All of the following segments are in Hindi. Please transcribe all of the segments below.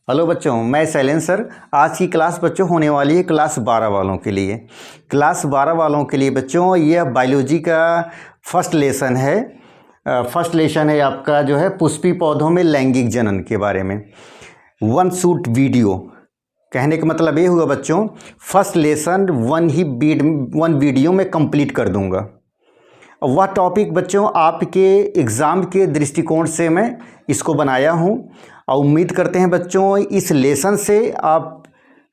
हेलो बच्चों, मैं शैलेंद्र सर। आज की क्लास बच्चों होने वाली है क्लास 12 वालों के लिए। क्लास 12 वालों के लिए बच्चों यह बायोलॉजी का फर्स्ट लेसन है। फर्स्ट लेसन है आपका जो है पुष्पी पौधों में लैंगिक जनन के बारे में। वन शूट वीडियो कहने का मतलब ये हुआ बच्चों, फर्स्ट लेसन वन वीडियो में कंप्लीट कर दूंगा। वह टॉपिक बच्चों आपके एग्ज़ाम के दृष्टिकोण से मैं इसको बनाया हूँ और उम्मीद करते हैं बच्चों इस लेसन से आप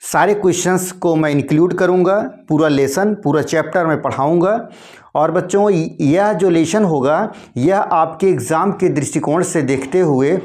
सारे क्वेश्चंस को मैं इंक्लूड करूँगा। पूरा लेसन, पूरा चैप्टर मैं पढ़ाऊँगा। और बच्चों यह जो लेसन होगा यह आपके एग्ज़ाम के दृष्टिकोण से देखते हुए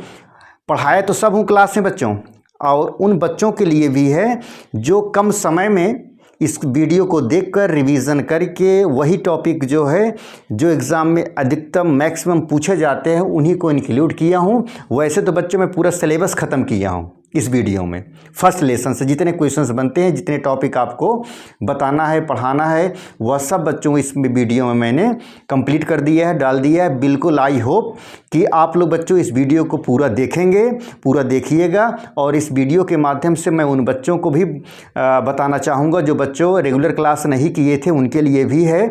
पढ़ाया तो सब हूँ क्लास में बच्चों, और उन बच्चों के लिए भी है जो कम समय में इस वीडियो को देखकर रिवीजन करके वही टॉपिक जो है जो एग्ज़ाम में अधिकतम मैक्सिमम पूछे जाते हैं उन्हीं को इंक्लूड किया हूँ। वैसे तो बच्चों मैं पूरा सिलेबस ख़त्म किया हूँ इस वीडियो में। फर्स्ट लेसन से जितने क्वेश्चंस बनते हैं, जितने टॉपिक आपको बताना है, पढ़ाना है, वह सब बच्चों इस वीडियो में मैंने कंप्लीट कर दिया है, डाल दिया है। बिल्कुल आई होप कि आप लोग बच्चों इस वीडियो को पूरा देखेंगे, पूरा देखिएगा। और इस वीडियो के माध्यम से मैं उन बच्चों को भी बताना चाहूँगा जो बच्चों रेगुलर क्लास नहीं किए थे, उनके लिए भी है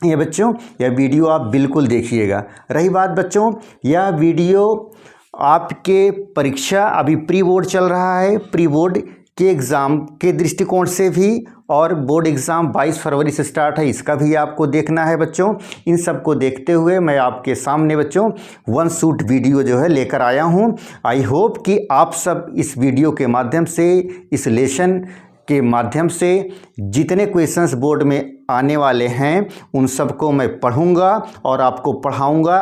ये बच्चों, यह वीडियो आप बिल्कुल देखिएगा। रही बात बच्चों, यह वीडियो आपके परीक्षा अभी प्री बोर्ड चल रहा है, प्री बोर्ड के एग्ज़ाम के दृष्टिकोण से भी, और बोर्ड एग्ज़ाम 22 फरवरी से स्टार्ट है, इसका भी आपको देखना है बच्चों। इन सब को देखते हुए मैं आपके सामने बच्चों वन शूट वीडियो जो है लेकर आया हूँ। आई होप कि आप सब इस वीडियो के माध्यम से, इस लेसन के माध्यम से जितने क्वेश्चंस बोर्ड में आने वाले हैं उन सबको मैं पढ़ूंगा और आपको पढ़ाऊंगा।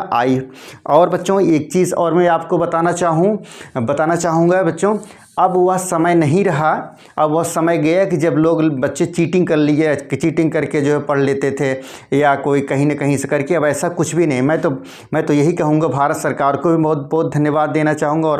और बच्चों एक चीज़ और मैं आपको बताना चाहूँगा बच्चों, अब वह समय नहीं रहा। अब वह समय गया कि जब लोग बच्चे चीटिंग कर लिए, चीटिंग करके जो है पढ़ लेते थे या कोई कहीं ना कहीं से करके। अब ऐसा कुछ भी नहीं। मैं तो यही कहूँगा, भारत सरकार को भी बहुत बहुत धन्यवाद देना चाहूँगा और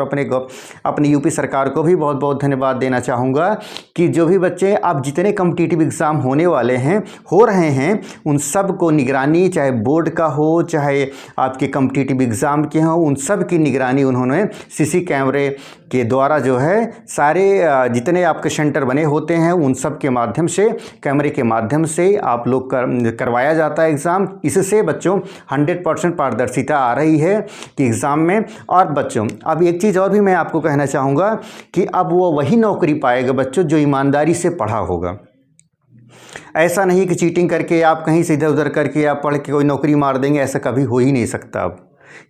अपनी यूपी सरकार को भी बहुत बहुत धन्यवाद देना चाहूँगा कि जो भी बच्चे अब जितने कॉम्पिटिटिव एग्ज़ाम होने वाले हैं, हो रहे हैं, उन सब को निगरानी, चाहे बोर्ड का हो चाहे आपके कॉम्पिटिटिव एग्ज़ाम के हों, उन सब की निगरानी उन्होंने सीसी कैमरे के द्वारा जो है सारे जितने आपके सेंटर बने होते हैं उन सब के माध्यम से, कैमरे के माध्यम से आप लोग करवाया जाता है एग्ज़ाम। इससे बच्चों 100% पारदर्शिता आ रही है कि एग्ज़ाम में। और बच्चों अब एक चीज़ और भी मैं आपको कहना चाहूँगा कि अब वो वही नौकरी पाएगा बच्चों जो ईमानदारी से पढ़ा होगा। ऐसा नहीं कि चीटिंग करके आप कहीं से इधर उधर करके आप पढ़ के कोई नौकरी मार देंगे, ऐसा कभी हो ही नहीं सकता। अब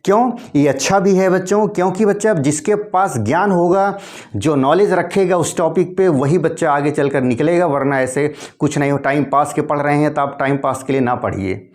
क्यों ये अच्छा भी है बच्चों, क्योंकि बच्चा अब जिसके पास ज्ञान होगा, जो नॉलेज रखेगा उस टॉपिक पे, वही बच्चा आगे चलकर निकलेगा। वरना ऐसे कुछ नहीं हो, टाइम पास के पढ़ रहे हैं तो आप टाइम पास के लिए ना पढ़िए,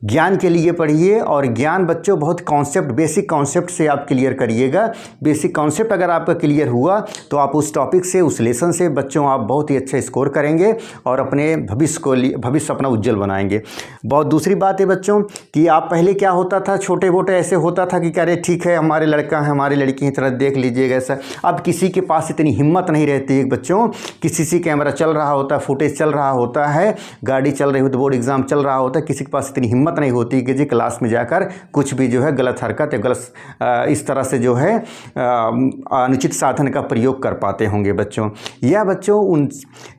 ज्ञान के लिए पढ़िए। और ज्ञान बच्चों बहुत कॉन्सेप्ट, बेसिक कॉन्सेप्ट से आप क्लियर करिएगा। बेसिक कॉन्सेप्ट अगर आपका क्लियर हुआ तो आप उस टॉपिक से, उस लेसन से बच्चों आप बहुत ही अच्छा स्कोर करेंगे और अपने भविष्य अपना उज्जवल बनाएंगे। बहुत दूसरी बात है बच्चों कि आप पहले क्या होता था, छोटे मोटे ऐसे होता था कि अरे ठीक है हमारे लड़का है, हमारी लड़की की तरह देख लीजिएगा ऐसा। अब किसी के पास इतनी हिम्मत नहीं रहती है बच्चों कि सीसी कैमरा चल रहा होता है, फुटेज चल रहा होता है, गाड़ी चल रही होती, बोर्ड एग्ज़ाम चल रहा होता है, किसी के पास इतनी हिम्मत नहीं होती कि जी क्लास में जाकर कुछ भी जो है गलत हरकत या गलत इस तरह से जो है अनुचित साधन का प्रयोग कर पाते होंगे बच्चों। यह बच्चों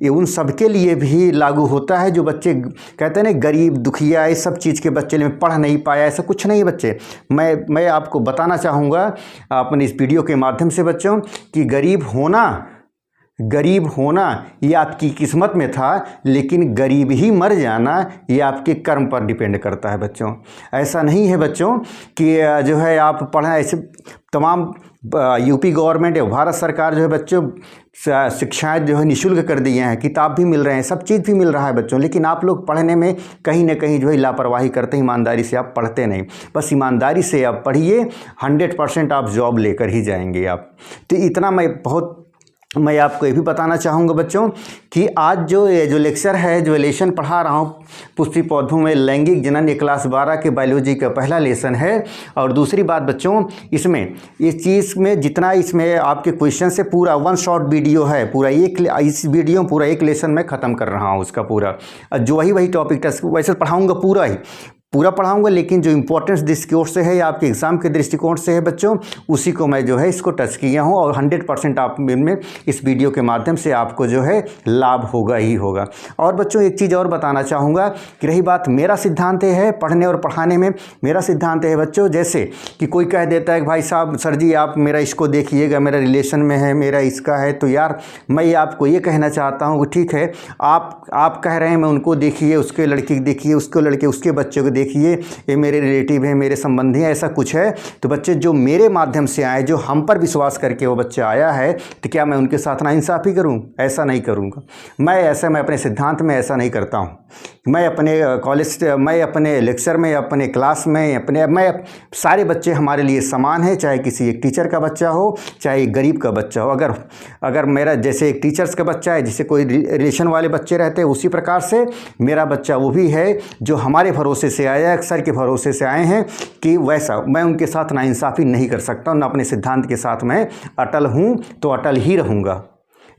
उन सबके लिए भी लागू होता है जो बच्चे कहते हैं ना गरीब दुखिया, इस सब चीज़ के बच्चे में पढ़ नहीं पाया, ऐसा कुछ नहीं बच्चे। मैं आपको बताना चाहूँगा अपने इस वीडियो के माध्यम से बच्चों कि गरीब होना ये आपकी किस्मत में था, लेकिन गरीब ही मर जाना ये आपके कर्म पर डिपेंड करता है बच्चों। ऐसा नहीं है बच्चों कि जो है आप पढ़ें, ऐसे तमाम यूपी गवर्नमेंट या भारत सरकार जो है बच्चों शिक्षाएं जो है निःशुल्क कर दिए हैं, किताब भी मिल रहे हैं, सब चीज़ भी मिल रहा है बच्चों। लेकिन आप लोग पढ़ने में कहीं ना कहीं जो है लापरवाही करते हैं, ईमानदारी से आप पढ़ते नहीं। बस ईमानदारी से आप पढ़िए, 100% आप जॉब लेकर ही जाएंगे आप। तो इतना मैं आपको ये भी बताना चाहूँगा बच्चों कि आज जो लेक्चर है, जो लेसन पढ़ा रहा हूँ पुष्पी पौधों में लैंगिक जनन, ये क्लास 12 के बायोलॉजी का पहला लेसन है। और दूसरी बात बच्चों, इसमें इस चीज़ में जितना इसमें आपके क्वेश्चन से पूरा वन शॉट वीडियो है, पूरा इस वीडियो पूरा एक लेसन में ख़त्म कर रहा हूँ उसका पूरा, जो वही टॉपिक वैसे पढ़ाऊँगा पूरा ही पूरा पढ़ाऊंगा, लेकिन जो इम्पोर्टेंस दृष्टिकोण से है या आपके एग्ज़ाम के दृष्टिकोण से है बच्चों, उसी को मैं जो है इसको टच किया हूँ और 100% आप में इस वीडियो के माध्यम से आपको जो है लाभ होगा ही होगा। और बच्चों एक चीज़ और बताना चाहूँगा कि रही बात मेरा सिद्धांत है पढ़ने और पढ़ाने में, मेरा सिद्धांत है बच्चों, जैसे कि कोई कह देता है कि भाई साहब सर जी आप मेरा इसको देखिएगा, मेरा रिलेशन में है, मेरा इसका है, तो यार मैं आपको ये कहना चाहता हूँ कि ठीक है आप कह रहे हैं मैं उनको देखिए, उसके लड़के की देखिए, उसको लड़के उसके बच्चे को देखिए, ये मेरे रिलेटिव हैं, मेरे संबंधी हैं, ऐसा कुछ है। तो बच्चे जो मेरे माध्यम से आए, जो हम पर विश्वास करके वो बच्चा आया है, तो क्या मैं उनके साथ नाइंसाफ़ी करूं? ऐसा नहीं करूंगा मैं अपने सिद्धांत में ऐसा नहीं करता हूं। मैं अपने कॉलेज, मैं अपने लेक्चर में, अपने क्लास में, मैं सारे बच्चे हमारे लिए समान हैं, चाहे किसी एक टीचर का बच्चा हो, चाहे एक गरीब का बच्चा हो। अगर मेरा जैसे एक टीचर्स का बच्चा है, जिसे कोई रिलेशन वाले बच्चे रहते हैं, उसी प्रकार से मेरा बच्चा वो भी है जो हमारे भरोसे से आया, अक्सर के भरोसे से आए हैं, कि वैसा मैं उनके साथ नाइंसाफ़ी नहीं कर सकता, न अपने सिद्धांत के साथ मैं अटल हूँ, तो अटल ही रहूँगा।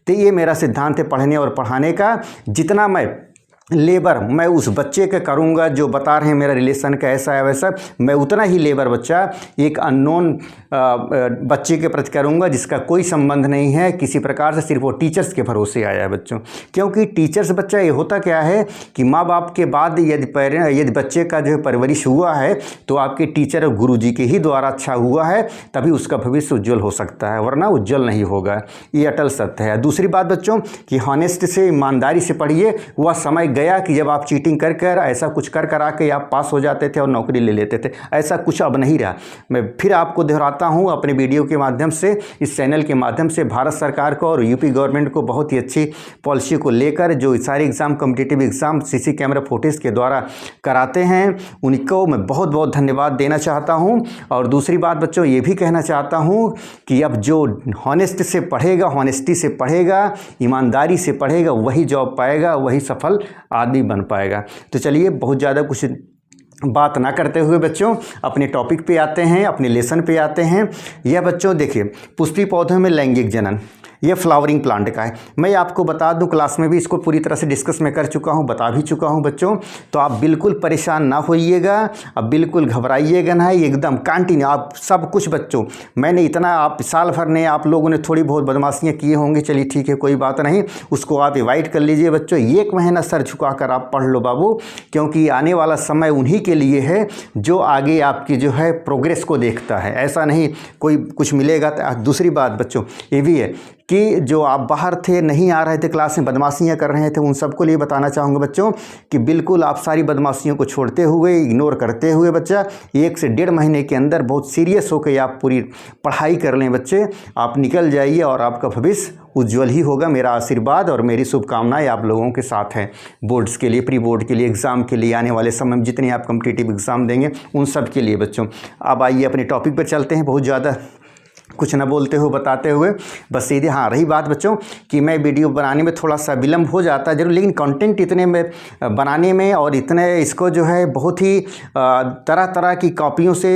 तो ये मेरा सिद्धांत है पढ़ने और पढ़ाने का। जितना मैं लेबर मैं उस बच्चे का करूंगा जो बता रहे हैं मेरा रिलेशन का ऐसा है वैसा, मैं उतना ही लेबर बच्चा एक अननोन बच्चे के प्रति करूंगा जिसका कोई संबंध नहीं है किसी प्रकार से, सिर्फ वो टीचर्स के भरोसे आया है बच्चों। क्योंकि टीचर्स बच्चा ये होता क्या है कि माँ बाप के बाद यदि बच्चे का जो है परवरिश हुआ है तो आपके टीचर और गुरु जी के ही द्वारा अच्छा हुआ है, तभी उसका भविष्य उज्जवल हो सकता है, वरना उज्जवल नहीं होगा। ये अटल सत्य है। दूसरी बात बच्चों कि हॉनेस्ट से, ईमानदारी से पढ़िए। वह समय गया कि जब आप चीटिंग कर ऐसा कुछ कर आके आप पास हो जाते थे और नौकरी ले लेते थे, ऐसा कुछ अब नहीं रहा। मैं फिर आपको दोहराता हूं अपने वीडियो के माध्यम से, इस चैनल के माध्यम से, भारत सरकार को और यूपी गवर्नमेंट को बहुत ही अच्छी पॉलिसी को लेकर जो सारे exam, competitive exam CC camera footage के द्वारा कराते हैं, उनको मैं बहुत बहुत धन्यवाद देना चाहता हूं। और दूसरी बात बच्चों ये भी कहना चाहता हूं कि अब जो हॉनेस्ट से पढ़ेगा, हॉनेस्टी से पढ़ेगा, ईमानदारी से पढ़ेगा, वही जॉब पाएगा, वही सफल आदमी बन पाएगा। तो चलिए बहुत ज़्यादा कुछ बात ना करते हुए बच्चों अपने टॉपिक पे आते हैं, अपने लेसन पे आते हैं। यह बच्चों देखिए पुष्पी पौधों में लैंगिक जनन, यह फ्लावरिंग प्लांट का है। मैं आपको बता दूं, क्लास में भी इसको पूरी तरह से डिस्कस मैं कर चुका हूं, बता भी चुका हूं बच्चों। तो आप बिल्कुल परेशान ना होइएगा, अब बिल्कुल घबराइएगा ना, एकदम कंटिन्यू आप सब कुछ बच्चों। मैंने इतना, आप साल भर ने आप लोगों ने थोड़ी बहुत बदमाशियाँ किए होंगे, चलिए ठीक है कोई बात नहीं, उसको आप अवॉइड कर लीजिए बच्चों। 1 महीना सर झुका कर आप पढ़ लो बाबू, क्योंकि आने वाला समय उन्हीं के लिए है जो आगे आपकी जो है प्रोग्रेस को देखता है, ऐसा नहीं कोई कुछ मिलेगा। दूसरी बात बच्चों ये भी है कि जो आप बाहर थे, नहीं आ रहे थे क्लास में, बदमाशियाँ कर रहे थे, उन सबको लिए बताना चाहूँगा बच्चों कि बिल्कुल आप सारी बदमाशियों को छोड़ते हुए, इग्नोर करते हुए बच्चा 1 से 1.5 महीने के अंदर बहुत सीरियस होकर आप पूरी पढ़ाई कर लें बच्चे, आप निकल जाइए और आपका भविष्य उज्जवल ही होगा। मेरा आशीर्वाद और मेरी शुभकामनाएं आप लोगों के साथ हैं, बोर्ड्स के लिए, प्री बोर्ड के लिए, एग्ज़ाम के लिए, आने वाले समय में जितने आप कॉम्पिटिटिव एग्ज़ाम देंगे उन सब के लिए बच्चों। अब आइए अपने टॉपिक पर चलते हैं, बहुत ज़्यादा कुछ ना बोलते हुए, बताते हुए, बस सीधे। हाँ रही बात बच्चों कि मैं वीडियो बनाने में थोड़ा सा विलम्ब हो जाता है जरूर, लेकिन कंटेंट इतने में बनाने में और इतने इसको जो है बहुत ही तरह तरह की कॉपियों से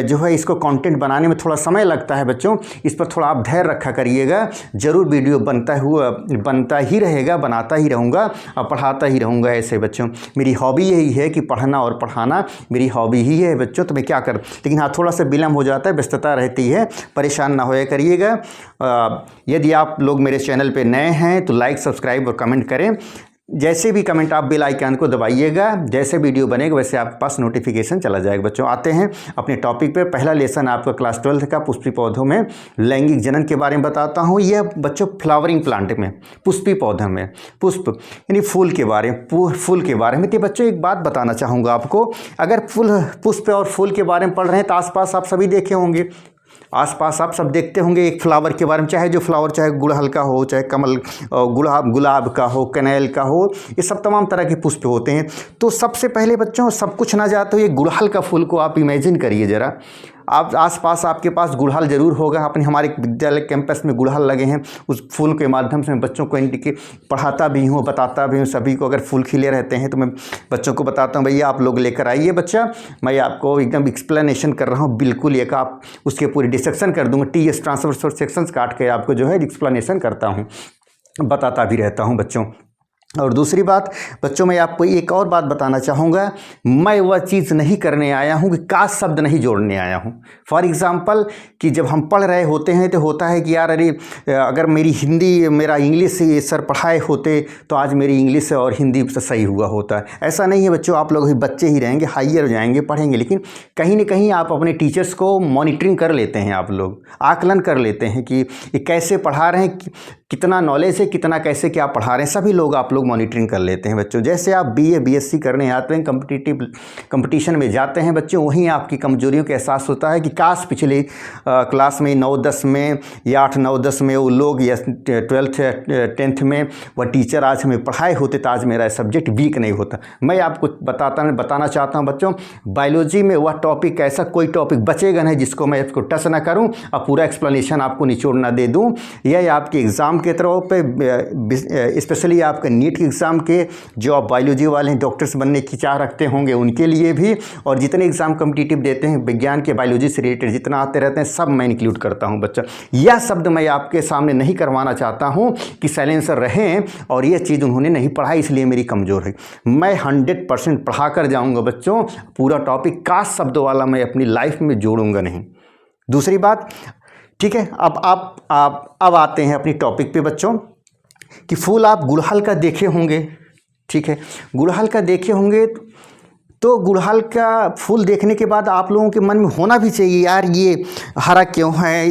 जो है इसको कंटेंट बनाने में थोड़ा समय लगता है बच्चों। इस पर थोड़ा आप धैर्य रखा करिएगा, ज़रूर वीडियो बनता ही रहेगा, बनाता ही रहूँगा और पढ़ाता ही रहूँगा ऐसे बच्चों। मेरी हॉबी यही है कि पढ़ना और पढ़ाना मेरी हॉबी ही है बच्चों, तो मैं क्या कर, लेकिन हाँ थोड़ा सा विलम्ब हो जाता है, व्यस्तता रहती है, परेशान ना होया करिएगा। यदि आप लोग मेरे चैनल पे नए हैं तो लाइक, सब्सक्राइब और कमेंट करें। जैसे भी कमेंट आप बेल आइकन को दबाइएगा, जैसे वीडियो बनेगा वैसे आपके पास नोटिफिकेशन चला जाएगा बच्चों। आते हैं अपने टॉपिक पे। पहला लेसन आपका क्लास 12 का पुष्पी पौधों में लैंगिक जनन के बारे में बताता हूँ। यह बच्चों फ्लावरिंग प्लांट में, पुष्पी पौधों में, पुष्प यानी फूल के बारे में, फूल के बारे में। तो बच्चों एक बात बताना चाहूँगा आपको, अगर पुष्प और फूल के बारे में पढ़ रहे हैं तो आसपास आप सभी देखे होंगे, आसपास आप सब देखते होंगे एक फ्लावर के बारे में, चाहे जो फ्लावर चाहे गुड़हल का हो, चाहे कमल, गुलाब का हो, कनेल का हो, ये सब तमाम तरह के पुष्प होते हैं। तो सबसे पहले बच्चों सब कुछ ना जाते हो, ये गुड़हल का फूल को आप इमेजिन करिए ज़रा। आप आसपास आपके पास गुड़हल ज़रूर होगा, अपने हमारे विद्यालय कैंपस में गुड़हल लगे हैं, उस फूल के माध्यम से मैं बच्चों को पढ़ाता भी हूँ, बताता भी हूँ सभी को। अगर फूल खिले रहते हैं तो मैं बच्चों को बताता हूँ भैया आप लोग लेकर आइए बच्चा, मैं आपको एकदम एक्सप्लेनेशन कर रहा हूँ, बिल्कुल एक आप उसके पूरी डिस्कशन कर दूँगा, TS ट्रांसफर सेक्शंस काट के आपको जो है एक्सप्लेनेशन करता हूँ, बताता भी रहता हूँ बच्चों। और दूसरी बात बच्चों, मैं आपको एक और बात बताना चाहूँगा, मैं वह चीज़ नहीं करने आया हूँ कि काश शब्द नहीं जोड़ने आया हूँ। फॉर एग्ज़ाम्पल कि जब हम पढ़ रहे होते हैं तो होता है कि यार अरे अगर मेरी हिंदी मेरा इंग्लिश से सर पढ़ाए होते तो आज मेरी इंग्लिश और हिंदी सही हुआ होता। ऐसा नहीं है बच्चों, आप लोग अभी बच्चे ही रहेंगे, हाइयर जाएंगे, पढ़ेंगे, लेकिन कहीं ना कहीं आप अपने टीचर्स को मॉनिटरिंग कर लेते हैं, आप लोग आकलन कर लेते हैं कि ये कैसे पढ़ा रहे हैं, कितना नॉलेज है, कितना कैसे क्या पढ़ा रहे हैं, सभी लोग आप लोग मॉनिटरिंग कर लेते हैं बच्चों। जैसे आप बीए बीएससी करने आते हैं, कंपटीशन में जाते हैं बच्चों, वहीं आपकी कमजोरियों का एहसास होता है कि काश पिछले क्लास में 9-10 में या 8-9-10 में वो लोग या 12th 10th में वह टीचर आज हमें पढ़ाए होते तो आज मेरा सब्जेक्ट वीक नहीं होता। मैं आपको बताना चाहता हूँ बच्चों, बायोलॉजी में वह टॉपिक, ऐसा कोई टॉपिक बचेगा नहीं जिसको मैं इसको टच ना करूँ और पूरा एक्सप्लेनेशन आपको निचोड़ ना दे दूँ। यह आपके एग्ज़ाम के तरह पे, स्पेशली आपके नीट के एग्ज़ाम के जो आप बायोलॉजी वाले हैं, डॉक्टर्स बनने की चाह रखते होंगे उनके लिए भी, और जितने एग्ज़ाम कॉम्पिटिटिव देते हैं विज्ञान के बायोलॉजी से रिलेटेड जितना आते रहते हैं सब मैं इंक्लूड करता हूं बच्चा। यह शब्द मैं आपके सामने नहीं करवाना चाहता हूं कि साइलेंसर रहें और यह चीज़ उन्होंने नहीं पढ़ाई इसलिए मेरी कमज़ोर है। मैं 100% पढ़ा कर जाऊँगा बच्चों, पूरा टॉपिक काश शब्द वाला मैं अपनी लाइफ में जोड़ूंगा नहीं। दूसरी बात, ठीक है, अब आते हैं अपनी टॉपिक पे बच्चों कि फूल आप गुड़हल का देखे होंगे, ठीक है, गुड़हल का देखे होंगे तो गुड़हल का फूल देखने के बाद आप लोगों के मन में होना भी चाहिए यार ये हरा क्यों है,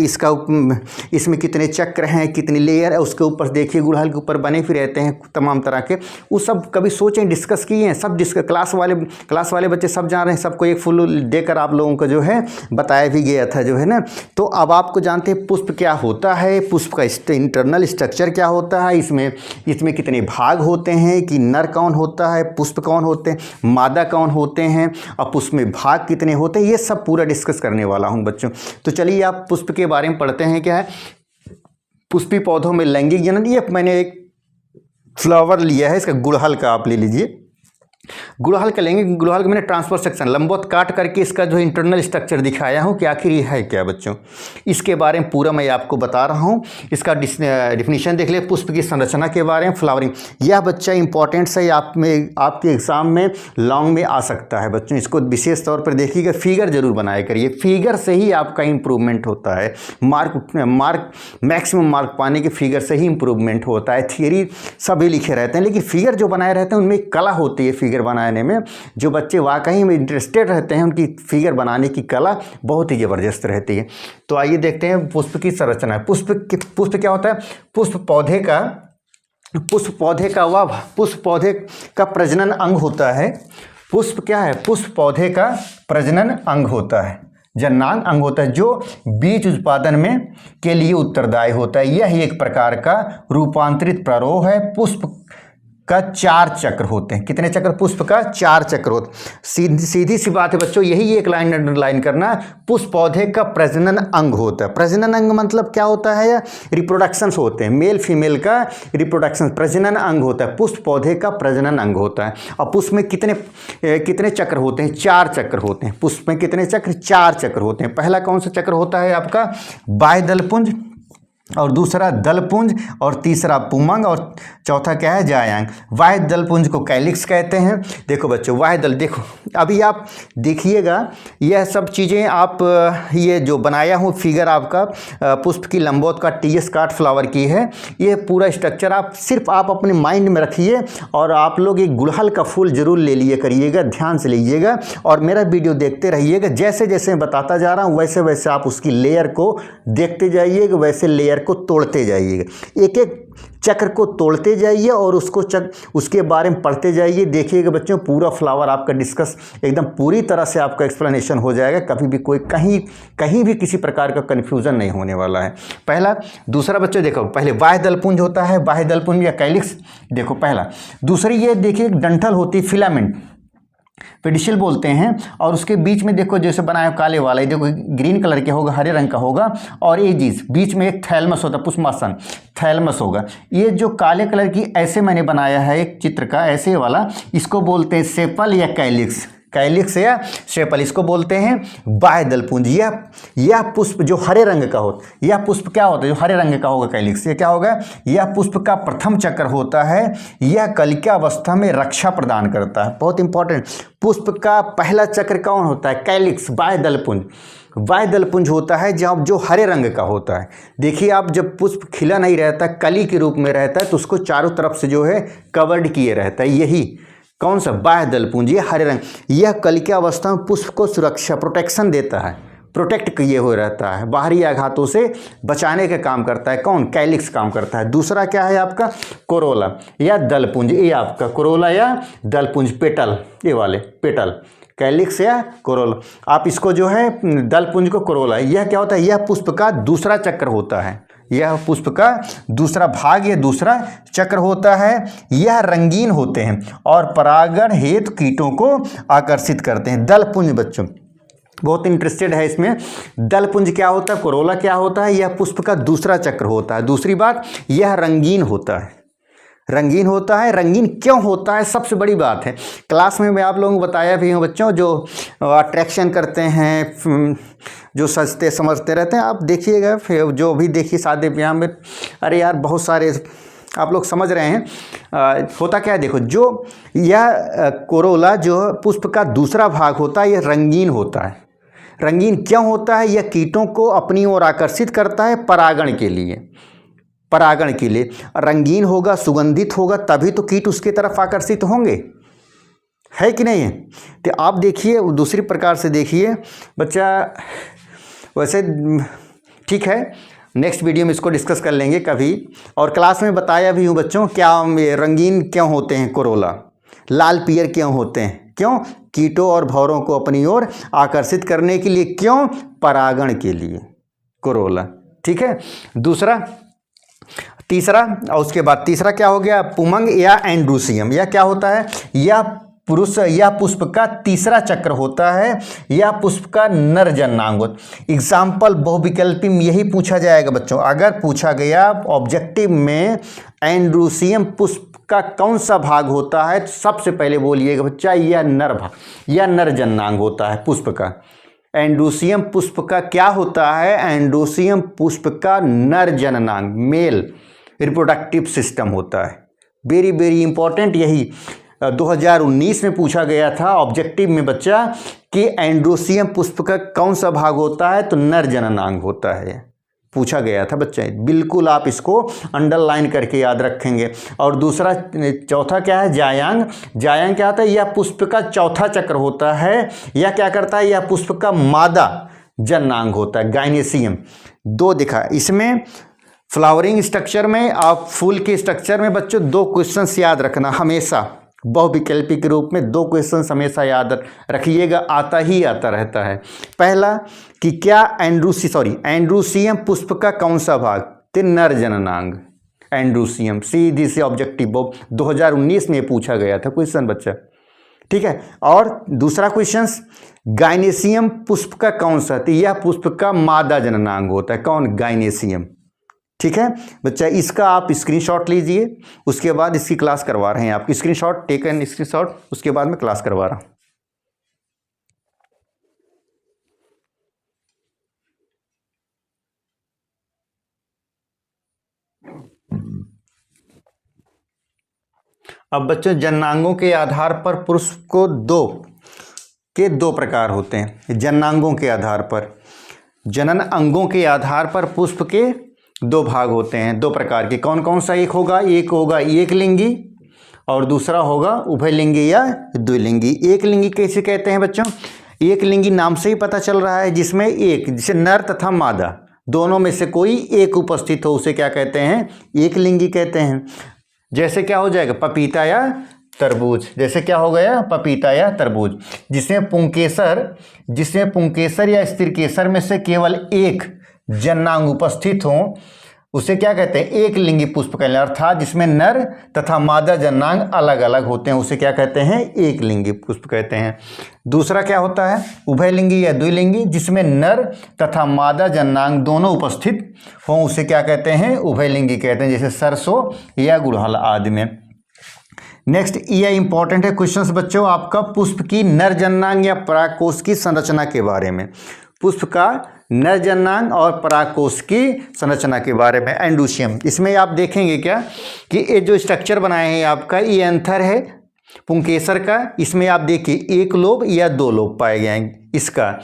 इसमें कितने चक्र हैं, कितनी लेयर है, उसके ऊपर देखिए गुड़हल के ऊपर बने फिर रहते हैं तमाम तरह के, वो सब कभी सोचें, डिस्कस किए हैं, सब क्लास वाले बच्चे सब जान रहे हैं, सबको एक फूल देकर आप लोगों को जो है बताया भी गया था जो है ना। तो अब आपको जानते हैं पुष्प क्या होता है, पुष्प का इंटरनल स्ट्रक्चर क्या होता है, इसमें कितने भाग होते हैं, कि नर कौन होता है, पुष्प कौन होते हैं, मादा कौन होते हैं, और पुष्प में भाग कितने होते हैं, ये सब पूरा डिस्कस करने वाला हूं बच्चों। तो चलिए आप पुष्प के बारे में पढ़ते हैं। क्या है पुष्पी पौधों में लैंगिक जनन। ये मैंने एक फ्लावर लिया है, इसका गुड़हल का आप ले लीजिए, गुड़हल का लेंगे। गुड़हल का मैंने ट्रांसफर सेक्शन लंबवत काट करके इसका जो इंटरनल स्ट्रक्चर दिखाया हूँ कि आखिर ये है क्या बच्चों, इसके बारे में पूरा मैं आपको बता रहा हूँ। इसका डिफिनीशन देख ले, पुष्प की संरचना के बारे में, फ्लावरिंग। यह बच्चा इंपॉर्टेंट है, आपके एग्जाम में लॉन्ग में आ सकता है बच्चों, इसको विशेष तौर पर देखिएगा, फिगर जरूर बनाया करिए, फिगर से ही आपका इंप्रूवमेंट होता है। मैक्सिमम मार्क पाने के फिगर से ही इंप्रूवमेंट होता है। थियरी सभी लिखे रहते हैं लेकिन फिगर जो बनाए रहते हैं उनमें कला होती है, फिगर बनाने में जो बच्चे वाकई में इंटरेस्टेड रहते हैं उनकी फिगर बनाने की कला बहुत ही ज़बरदस्त रहती है। तो आइए देखते हैं पुष्प की संरचना। पुष्प क्या होता है, पुष्प पौधे का प्रजनन अंग होता है। पुष्प क्या है, पुष्प पौधे का प्रजनन अंग होता है, जननांग अंग होता है, जो बीज उत्पादन में के लिए उत्तरदायी होता है। यह एक प्रकार का रूपांतरित प्रारोह है। पुष्प का 4 चक्र होते हैं। कितने चक्र, पुष्प का 4 चक्र होते हैं। सीधी सी बात है बच्चों, यही एक लाइन अंडरलाइन करना, पुष्प पौधे का प्रजनन अंग होता है। प्रजनन अंग मतलब क्या होता है, रिप्रोडक्शंस होते हैं, मेल फीमेल का रिप्रोडक्शन प्रजनन अंग होता है, पुष्प पौधे का प्रजनन अंग होता है। और पुष्प में कितने चक्र होते हैं, 4 चक्र होते हैं। पुष्प में कितने चक्र, 4 चक्र होते हैं। पहला कौन सा चक्र होता है आपका, बाह्य दलपुंज, और दूसरा दलपुंज, और तीसरा पुमंग, और चौथा क्या है, जायांग। वाह्य दलपुंज को कैलिक्स कहते हैं। देखो बच्चों, वाह्य दल, देखो अभी आप देखिएगा, यह सब चीज़ें आप ये जो बनाया हूँ फिगर आपका पुष्प की लंबवत का टीएस काट फ्लावर की है, ये पूरा स्ट्रक्चर आप अपने माइंड में रखिए और आप लोग एक गुड़हल का फूल जरूर ले लिए करिएगा, ध्यान से लीजिएगा और मेरा वीडियो देखते रहिएगा। जैसे जैसे मैं बताता जा रहा हूँ वैसे वैसे आप उसकी लेयर को देखते जाइएगा, वैसे लेयर को तोड़ते जाइएगा, एक एक चक्र को तोड़ते जाइए और उसके बारे में पढ़ते जाइए। देखिएगा बच्चों, पूरा फ्लावर आपका डिस्कस एकदम पूरी तरह से आपका एक्सप्लेनेशन हो जाएगा। कभी भी कोई कहीं भी किसी प्रकार का कन्फ्यूजन नहीं होने वाला है। पहला। दूसरा बच्चों देखो, पहले बाह्य दलपुंज होता है, बाह्य दलपुंज या कैलिक्स, देखो पहला। दूसरी ये देखिए डंठल होती है, फिलामेंट, पेडिशिल बोलते हैं, और उसके बीच में देखो जैसे बनाया काले वाला, ये देखो ग्रीन कलर के होगा, हरे रंग का होगा, और ये चीज बीच में एक थैलमस होता है, पुष्पमासन थैलमस होगा। ये जो काले कलर की ऐसे मैंने बनाया है एक चित्र का ऐसे वाला, इसको बोलते हैं सेपल या कैलिक्स, कैलिक्स या सेपल, इसको बोलते हैं बाह्य दलपुंज। यह पुष्प जो हरे रंग का हो, यह पुष्प क्या होता है जो हरे रंग का होगा कैलिक्स, ये क्या होगा, यह पुष्प का प्रथम चक्र होता है। यह कलिका अवस्था में रक्षा प्रदान करता है। बहुत इंपॉर्टेंट, पुष्प का पहला चक्र कौन होता है, कैलिक्स, बाह्य दलपुंज। बाह्य दलपुंज होता है जब जो हरे रंग का होता है। देखिए आप जब पुष्प खिला नहीं रहता, कली के रूप में रहता है, तो उसको चारों तरफ से जो है कवर्ड किए रहता है। यही कौन सा, बाह्य दलपुंज, ये हरे रंग। यह कलिका अवस्था में पुष्प को सुरक्षा, प्रोटेक्शन देता है, प्रोटेक्ट किए हुए रहता है, बाहरी आघातों से बचाने का काम करता है। कौन, कैलिक्स काम करता है। दूसरा क्या है आपका, कोरोला या दलपुंज। ये आपका कोरोला या दलपुंज, पेटल, ये वाले पेटल, कैलिक्स या कोरोला। आप इसको जो है दलपुंज को कोरोला, यह क्या होता है, यह पुष्प का दूसरा चक्र होता है। यह पुष्प का दूसरा भाग या दूसरा चक्र होता है। यह रंगीन होते हैं और परागण हेतु कीटों को आकर्षित करते हैं। दलपुंज बच्चों बहुत इंटरेस्टेड है इसमें। दलपुंज क्या होता है, कोरोला क्या होता है, यह पुष्प का दूसरा चक्र होता है। दूसरी बात, यह रंगीन होता है। रंगीन होता है। रंगीन क्यों होता है, सबसे बड़ी बात है। क्लास में मैं आप लोगों को बताया भी हूँ बच्चों, जो अट्रैक्शन करते हैं, जो सजते समझते रहते हैं, आप देखिएगा फिर जो भी देखिए शादी ब्याह में, अरे यार बहुत सारे आप लोग समझ रहे हैं। होता क्या है, देखो जो यह कोरोला जो पुष्प का दूसरा भाग होता है, यह रंगीन होता है। रंगीन क्यों होता है, यह कीटों को अपनी ओर आकर्षित करता है परागण के लिए। परागण के लिए रंगीन होगा, सुगंधित होगा, तभी तो कीट उसके तरफ आकर्षित होंगे, है कि नहीं है। तो आप देखिए दूसरी प्रकार से देखिए बच्चा, वैसे ठीक है, नेक्स्ट वीडियो में इसको डिस्कस कर लेंगे कभी। और क्लास में बताया भी हूँ बच्चों, क्या रंगीन क्यों होते हैं कोरोला, लाल पीयर क्यों होते हैं, क्यों, कीटों और भौरों को अपनी ओर आकर्षित करने के लिए, क्यों, परागण के लिए कोरोला। ठीक है, दूसरा, तीसरा, और उसके बाद तीसरा क्या हो गया, पुमंग या एंड्रूसियम। यह क्या होता है, यह पुरुष या पुष्प का तीसरा चक्र होता है। यह पुष्प का नर जनांग होता। एग्जाम्पल बहुविकल्पी में यही पूछा जाएगा बच्चों। अगर पूछा गया ऑब्जेक्टिव में एंड्रूसियम पुष्प का कौन सा भाग होता है, तो सबसे पहले बोलिएगा बच्चा यह नर भाग, यह नर जनांग होता है पुष्प का। एंड्रूसियम पुष्प का क्या होता है, एंड्रूसियम पुष्प का नर जननांग, मेल रिप्रोडक्टिव सिस्टम होता है। वेरी वेरी इंपॉर्टेंट, यही 2019 में पूछा गया था ऑब्जेक्टिव में बच्चा कि एंड्रोसियम पुष्प का कौन सा भाग होता है, तो नर जननांग होता है, पूछा गया था बच्चा। बिल्कुल आप इसको अंडरलाइन करके याद रखेंगे। और दूसरा, चौथा क्या है, जायांग। जायांग क्या होता है, यह पुष्प का चौथा चक्र होता है। यह क्या करता है, यह पुष्प का मादा जननांग होता है, गाइनेसियम। दो दिखा इसमें, फ्लावरिंग स्ट्रक्चर में और फूल के स्ट्रक्चर में बच्चों दो क्वेश्चंस याद रखना हमेशा, बहुविकल्पी के रूप में दो क्वेश्चंस हमेशा याद रखिएगा, आता ही आता रहता है। पहला कि क्या एंड्रूसियम पुष्प का कौन सा भाग, तो नर जननांग एंड्रूसियम, सीधी सी ऑब्जेक्टिव 2019 में पूछा गया था क्वेश्चन बच्चा। ठीक है, और दूसरा क्वेश्चन, गाइनेसियम पुष्प का कौन सा, तो यह पुष्प का मादा जननांग होता है, कौन, गाइनेसियम। ठीक है बच्चा, इसका आप स्क्रीनशॉट लीजिए, उसके बाद इसकी क्लास करवा रहे हैं आप। स्क्रीनशॉट, टेक एन स्क्रीनशॉट, उसके बाद में क्लास करवा रहा हूं। अब बच्चों जननांगों के आधार पर पुरुष को दो प्रकार होते हैं। जननांगों के आधार पर, जनन अंगों के आधार पर पुष्प के दो भाग होते हैं, दो प्रकार के। कौन कौन सा, एक होगा एक लिंगी और दूसरा होगा उभयलिंगी या द्विलिंगी। एक लिंगी कैसे कहते हैं बच्चों, एक लिंगी नाम से ही पता चल रहा है, जिसमें एक, जैसे नर तथा मादा दोनों में से कोई एक उपस्थित हो, उसे क्या कहते हैं, एक लिंगी कहते हैं। जैसे क्या हो जाएगा, पपीता या तरबूज, जैसे क्या हो गया, पपीता या तरबूज। जिसमें पुंकेसर या स्त्रीकेसर में से केवल एक जननांग उपस्थित हो, उसे क्या कहते हैं, एक लिंगी पुष्प कहते हैं। अर्थात जिसमें नर तथा मादा जननांग अलग अलग होते हैं, उसे क्या कहते हैं, एक लिंगी पुष्प कहते हैं। दूसरा क्या होता है, उभयलिंगी या द्विलिंगी, जिसमें नर तथा मादा जननांग दोनों उपस्थित हों, उसे क्या कहते हैं, उभयलिंगी कहते हैं। जैसे सरसों या गुड़हल आदि में। नेक्स्ट ये इंपॉर्टेंट है क्वेश्चंस बच्चों आपका, पुष्प की नर जननांग या परागकोश की संरचना के बारे में। पुष्प का नर जननांग और परागकोश की संरचना के बारे में, एंडोशियम। इसमें आप देखेंगे क्या कि ये जो स्ट्रक्चर बनाए हैं आपका, ये एंथर है पुंकेसर का। इसमें आप देखिए एक लोब या दो लोब पाए गए हैं इसका।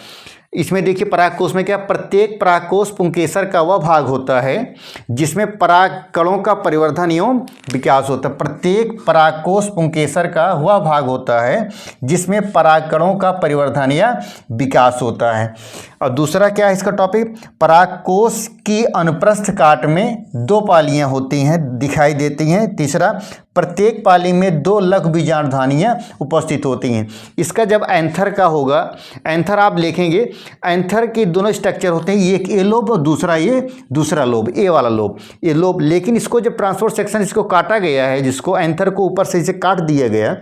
इसमें देखिए परागकोश में क्या, प्रत्येक परागकोश पुंकेसर का वह भाग होता है जिसमें परागकणों का परिवर्धन एवं विकास होता है। प्रत्येक परागकोश पुंकेसर का वह भाग होता है जिसमें परागकणों का परिवर्धन या विकास होता है। और दूसरा क्या है इसका टॉपिक, परागकोश की अनुप्रस्थ काट में दो पालियां होती हैं, दिखाई देती हैं। तीसरा, प्रत्येक पाली में दो लघु बीजाणुधानियां उपस्थित होती हैं। इसका जब एंथर का होगा, एंथर आप लिखेंगे, एंथर के दोनों स्ट्रक्चर होते हैं, एक ए लोब और दूसरा ये दूसरा लोब, ए वाला लोब, ये लोब। लेकिन इसको जब ट्रांसपोर्ट सेक्शन इसको काटा गया है, जिसको एंथर को ऊपर से इसे काट दिया गया,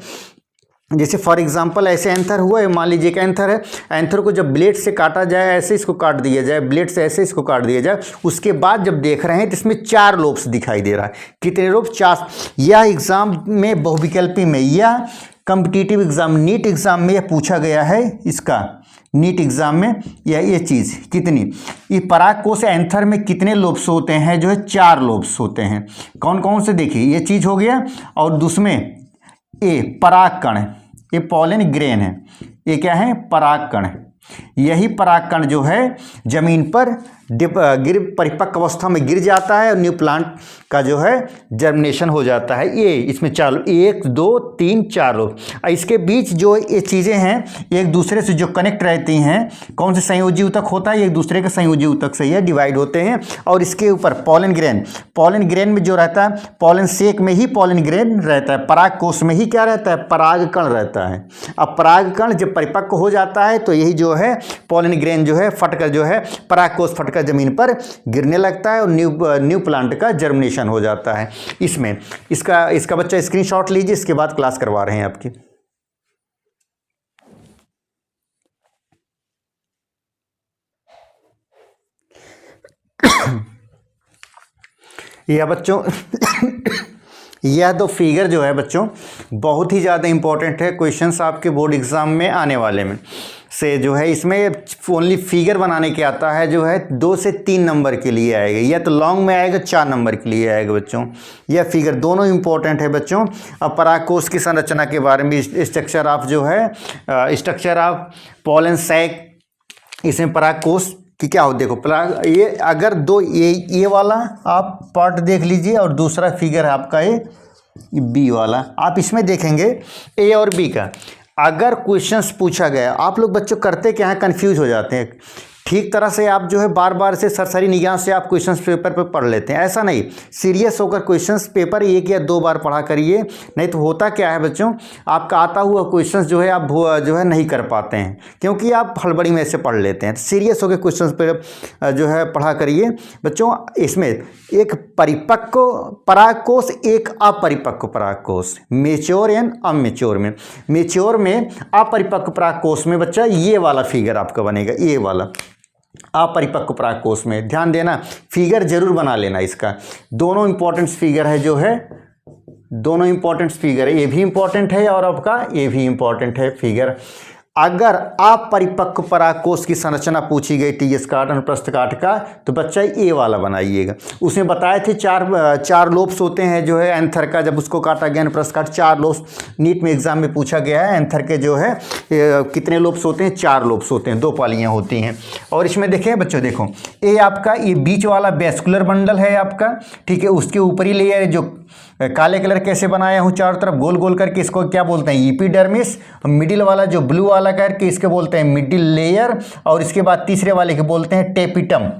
जैसे फॉर एग्जांपल ऐसे एंथर हुआ है, मान लीजिए कि एंथर है, एंथर को जब ब्लेड से काटा जाए, ऐसे इसको काट दिया जाए, ब्लेड से ऐसे इसको काट दिया जाए, उसके बाद जब देख रहे हैं तो इसमें 4 लोब्स दिखाई दे रहा है। कितने लोब? 4। यह एग्जाम में बहुविकल्पी में या कॉम्पिटिटिव एग्जाम नीट एग्जाम में यह पूछा गया है, इसका नीट एग्जाम में ये चीज़ कितनी, ये परागकोश एंथर में कितने लोब्स होते हैं, जो है 4 लोब्स होते हैं। कौन कौन से देखिए, ये चीज़ हो गया। और दूसरे ए परागकण, ये पॉलन ग्रेन है, ये क्या है, परागकण। यही परागकण जो है जमीन पर परिपक्व अवस्था में गिर जाता है और न्यू प्लांट का जो है जर्मिनेशन हो जाता है। ये इसमें 4, 1 2 3 4 लोग। इसके बीच जो ये चीज़ें हैं एक दूसरे से जो कनेक्ट रहती हैं, कौन से संयोजी ऊतक होता है, एक दूसरे के संयोजी ऊतक से ये डिवाइड होते हैं। और इसके ऊपर पॉलन ग्रेन, पॉलन ग्रेन में जो रहता है, पॉलन सेक में ही पॉलन ग्रेन रहता है, परागकोश में ही क्या रहता है, परागकण रहता है। अब परागकण जब परिपक्व हो जाता है तो यही जो है पॉलन ग्रेन जो है फटकर जो है परागकोश फटकर जमीन पर गिरने लगता है और न्यू प्लांट का जर्मिनेशन हो जाता है। इसमें इसका बच्चा स्क्रीनशॉट लीजिए, इसके बाद क्लास करवा रहे हैं आपकी। यह बच्चों यह दो फिगर जो है बच्चों बहुत ही ज़्यादा इंपॉर्टेंट है, क्वेश्चंस आपके बोर्ड एग्जाम में आने वाले में से जो है, इसमें ओनली फिगर बनाने के आता है, जो है 2 से 3 नंबर के लिए आएगा, या तो लॉन्ग में आएगा 4 नंबर के लिए आएगा बच्चों। यह फिगर दोनों इंपॉर्टेंट है बच्चों। अब परागकोश की संरचना के बारे में, स्ट्रक्चर ऑफ जो है स्ट्रक्चर ऑफ पॉलन सैक, इसमें परागकोश कि क्या हो, देखो पराग, ये अगर दो ये वाला आप पार्ट देख लीजिए और दूसरा फिगर है आपका ये बी वाला, आप इसमें देखेंगे ए और बी का अगर क्वेश्चंस पूछा गया, आप लोग बच्चों करते क्या है, कंफ्यूज हो जाते हैं। ठीक तरह से आप जो है बार बार से सरसरी निगाह से आप क्वेश्चंस पेपर पे पढ़ लेते हैं, ऐसा नहीं, सीरियस होकर क्वेश्चंस पेपर 1 या 2 बार पढ़ा करिए। नहीं तो होता क्या है बच्चों, आपका आता हुआ क्वेश्चंस जो है आप जो है नहीं कर पाते हैं, क्योंकि आप हड़बड़ी में से पढ़ लेते हैं। तो सीरियस होकर क्वेश्चंस पे जो है पढ़ा करिए बच्चों। इसमें एक परिपक्व परागकोश, एक अपरिपक्व परागकोश, मेच्योर एंड अमेच्योर में। मेच्योर में अपरिपक्व परागकोश में बच्चा ये वाला फिगर आपका बनेगा, ये वाला अपरिपक्व परागकोश में। ध्यान देना, फिगर जरूर बना लेना इसका। दोनों इंपॉर्टेंट फिगर है जो है, दोनों इंपॉर्टेंट फिगर है, ये भी इंपॉर्टेंट है और आपका ये भी इंपॉर्टेंट है फिगर। अगर अपरिपक्व परागकोश की संरचना पूछी गई टीएस काट अनुप्रस्थ काट का, तो बच्चा ये वाला बनाइएगा। उसमें बताए थे 4 लोब्स होते हैं जो है एंथर का, जब उसको काटा गया अनुप्रस्थ काट 4 लोब्स नीट में एग्जाम में पूछा गया है। एंथर के जो है कितने लोब्स होते हैं, 4 लोब्स होते हैं, 2 पालियां होती हैं। और इसमें देखें बच्चों, देखो ये आपका ये बीच वाला वेस्कुलर बंडल है आपका, ठीक है। उसके ऊपरी लेयर जो काले कलर कैसे बनाया हूँ चारों तरफ गोल गोल करके, इसको क्या बोलते हैं, एपिडर्मिस। मिडिल वाला जो ब्लू वाला करके इसके बोलते हैं मिडिल लेयर। और इसके बाद तीसरे वाले के बोलते हैं टेपिटम।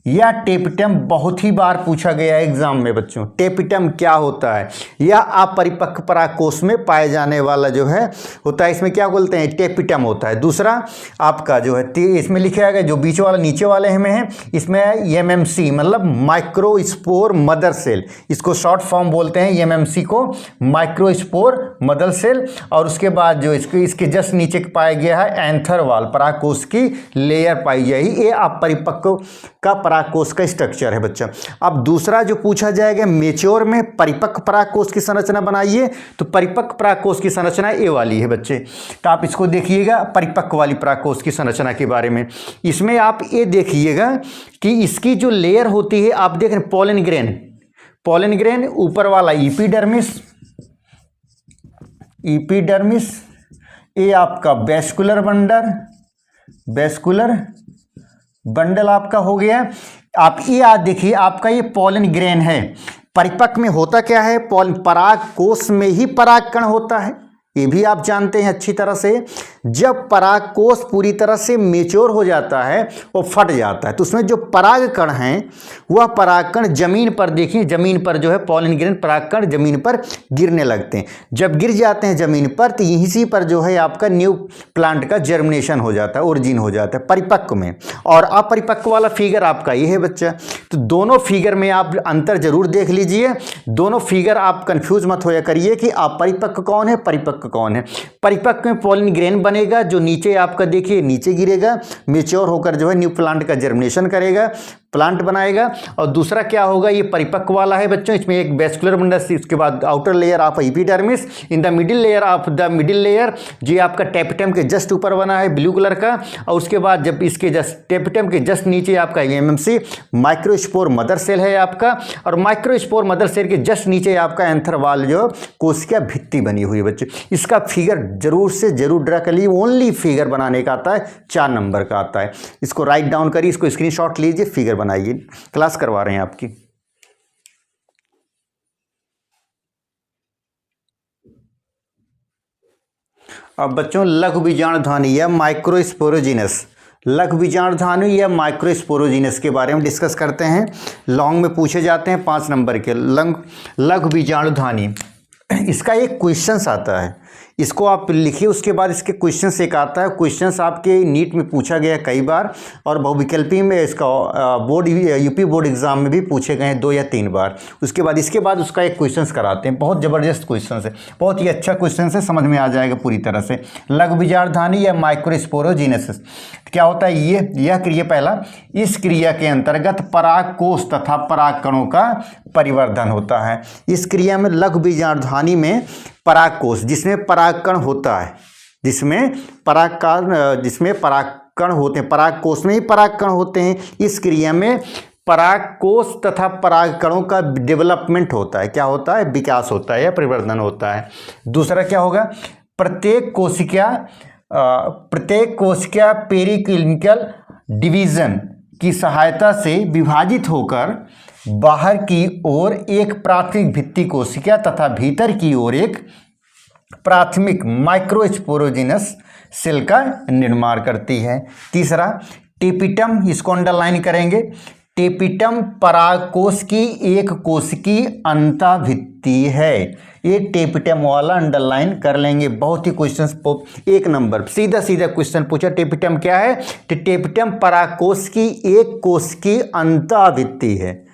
यह टेपिटम बहुत ही बार पूछा गया है एग्जाम में बच्चों। टेपिटम क्या होता है, यह अपरिपक्व परागकोश में पाए जाने वाला जो है होता है, इसमें क्या बोलते हैं, टेपिटम होता है। दूसरा आपका जो है इसमें लिखा गया जो बीच वाला नीचे वाले में है, इसमें एमएमसी मतलब माइक्रोस्पोर मदर सेल, इसको शॉर्ट फॉर्म बोलते हैं एमएमसी को, माइक्रोस्पोर मदर सेल। और उसके बाद जो इसके जस्ट नीचे पाया गया है एंथर वाल, परागकोश की लेयर पाई जाएगी। ये अपरिपक्व का परागकोश का स्ट्रक्चर है बच्चा। अब दूसरा जो पूछा जाएगा, मेच्योर में परिपक्व परागकोश की संरचना बनाइए, तो परिपक्व परागकोश की संरचना ये वाली है बच्चे। तो आप इसको देखिएगा परिपक्व वाली परागकोश की संरचना के बारे में। इसमें आप ये देखिएगा कि इसकी जो लेयर होती है, आप देख रहे हैं पोलन ग्रेन ऊपर वाला एपिडर्मिस, ये आपका वेस्कुलर बंडल आपका हो गया। आप ये आज देखिए, आपका ये पोलन ग्रेन है। परिपक्व में होता क्या है, परागकोश में ही परागकण होता है, ये भी आप जानते हैं अच्छी तरह से। जब परागकोश पूरी तरह से मेच्योर हो जाता है, वो फट जाता है, तो उसमें जो परागकण हैं वह परागकण जमीन पर, देखिए जमीन पर जो है पोलन ग्रेन परागकण जमीन पर गिरने लगते हैं। जब गिर जाते हैं जमीन पर, तो इसी पर जो है आपका न्यू प्लांट का जर्मिनेशन हो जाता है, ओरिजिन हो जाता है परिपक्व में। और अपरिपक्व वाला फिगर आपका ये है बच्चा। तो दोनों फिगर में आप अंतर जरूर देख लीजिए, दोनों फिगर आप कंफ्यूज मत होया करिए कि अपरिपक्व कौन है परिपक्व कौन है। परिपक्व में पोलन ग्रेन बनेगा, जो नीचे आपका देखिए नीचे गिरेगा, मेच्योर होकर जो है न्यू प्लांट का जर्मिनेशन करेगा, प्लांट बनाएगा। और दूसरा क्या होगा, ये परिपक्व वाला है बच्चों, इसमें एक वेस्कुलर बंडल, उसके बाद outer layer of epidermis, in the middle layer जो आपका टेपिटम के जस्ट ऊपर बना है ब्लू कलर का। और उसके बाद जब इसके जस्ट टेपिटम के जस्ट नीचे आपका एमएमसी माइक्रोस्पोर मदर सेल है आपका, और माइक्रोस्पोर मदर सेल के जस्ट नीचे आपका एंथर वाल जो कोशिका भित्ति बनी हुई है बच्चे। इसका फिगर जरूर से जरूर ड्रा कर लीजिए, ओनली फिगर बनाने का आता है, 4 नंबर का आता है। इसको राइट डाउन करिए, इसको स्क्रीनशॉट लीजिए, फिगर बनाइए, क्लास करवा रहे हैं आपकी। अब बच्चों लघु बीजाणुधानी या माइक्रोस्पोरोजिनस, लघु बीजाणुधानी या माइक्रोस्पोरोजिनस के बारे में डिस्कस करते हैं। लॉन्ग में पूछे जाते हैं 5 नंबर के लघु बीजाणुधानी। इसका एक क्वेश्चंस आता है, इसको आप लिखिए, उसके बाद इसके क्वेश्चंस एक आता है। क्वेश्चंस आपके नीट में पूछा गया कई बार, और बहुविकल्पी में इसका बोर्ड यूपी बोर्ड एग्जाम में भी पूछे गए हैं 2 या 3 बार। इसके बाद उसका एक क्वेश्चंस कराते हैं, बहुत ज़बरदस्त क्वेश्चंस है, बहुत ही अच्छा क्वेश्चन है, समझ में आ जाएगा पूरी तरह से। लघु बीजाणुधानी या माइक्रोस्पोरोजिनस क्या होता है, यह क्रिया पहला, इस क्रिया के अंतर्गत परागकोश तथा परागकणों का परिवर्धन होता है। इस क्रिया में लघु बीजाणुधानी में परागकोश जिसमें परागकण होता है, जिसमें परागकण होते हैं, परागकोश में ही परागकण होते हैं। इस क्रिया में परागकोश तथा परागकणों का डेवलपमेंट होता है, क्या होता है, विकास होता है या परिवर्धन होता है। दूसरा क्या होगा, प्रत्येक कोशिका पेरिक्लिनिकल डिवीजन की सहायता से विभाजित होकर बाहर की ओर एक प्राथमिक भित्ति कोशिका तथा भीतर की ओर एक प्राथमिक माइक्रोस्पोरोजिनस सेल का निर्माण करती है। तीसरा टेपिटम, इसको अंडरलाइन करेंगे, टेपिटम परागकोश की एक कोशिकी अंतःभित्ति है। ये टेपिटम वाला अंडरलाइन कर लेंगे, बहुत ही क्वेश्चंस 1 नंबर सीधा क्वेश्चन पूछा, टेपिटम क्या है, तो टेपिटम परागकोश की एक कोशिकी अंतःभित्ति है,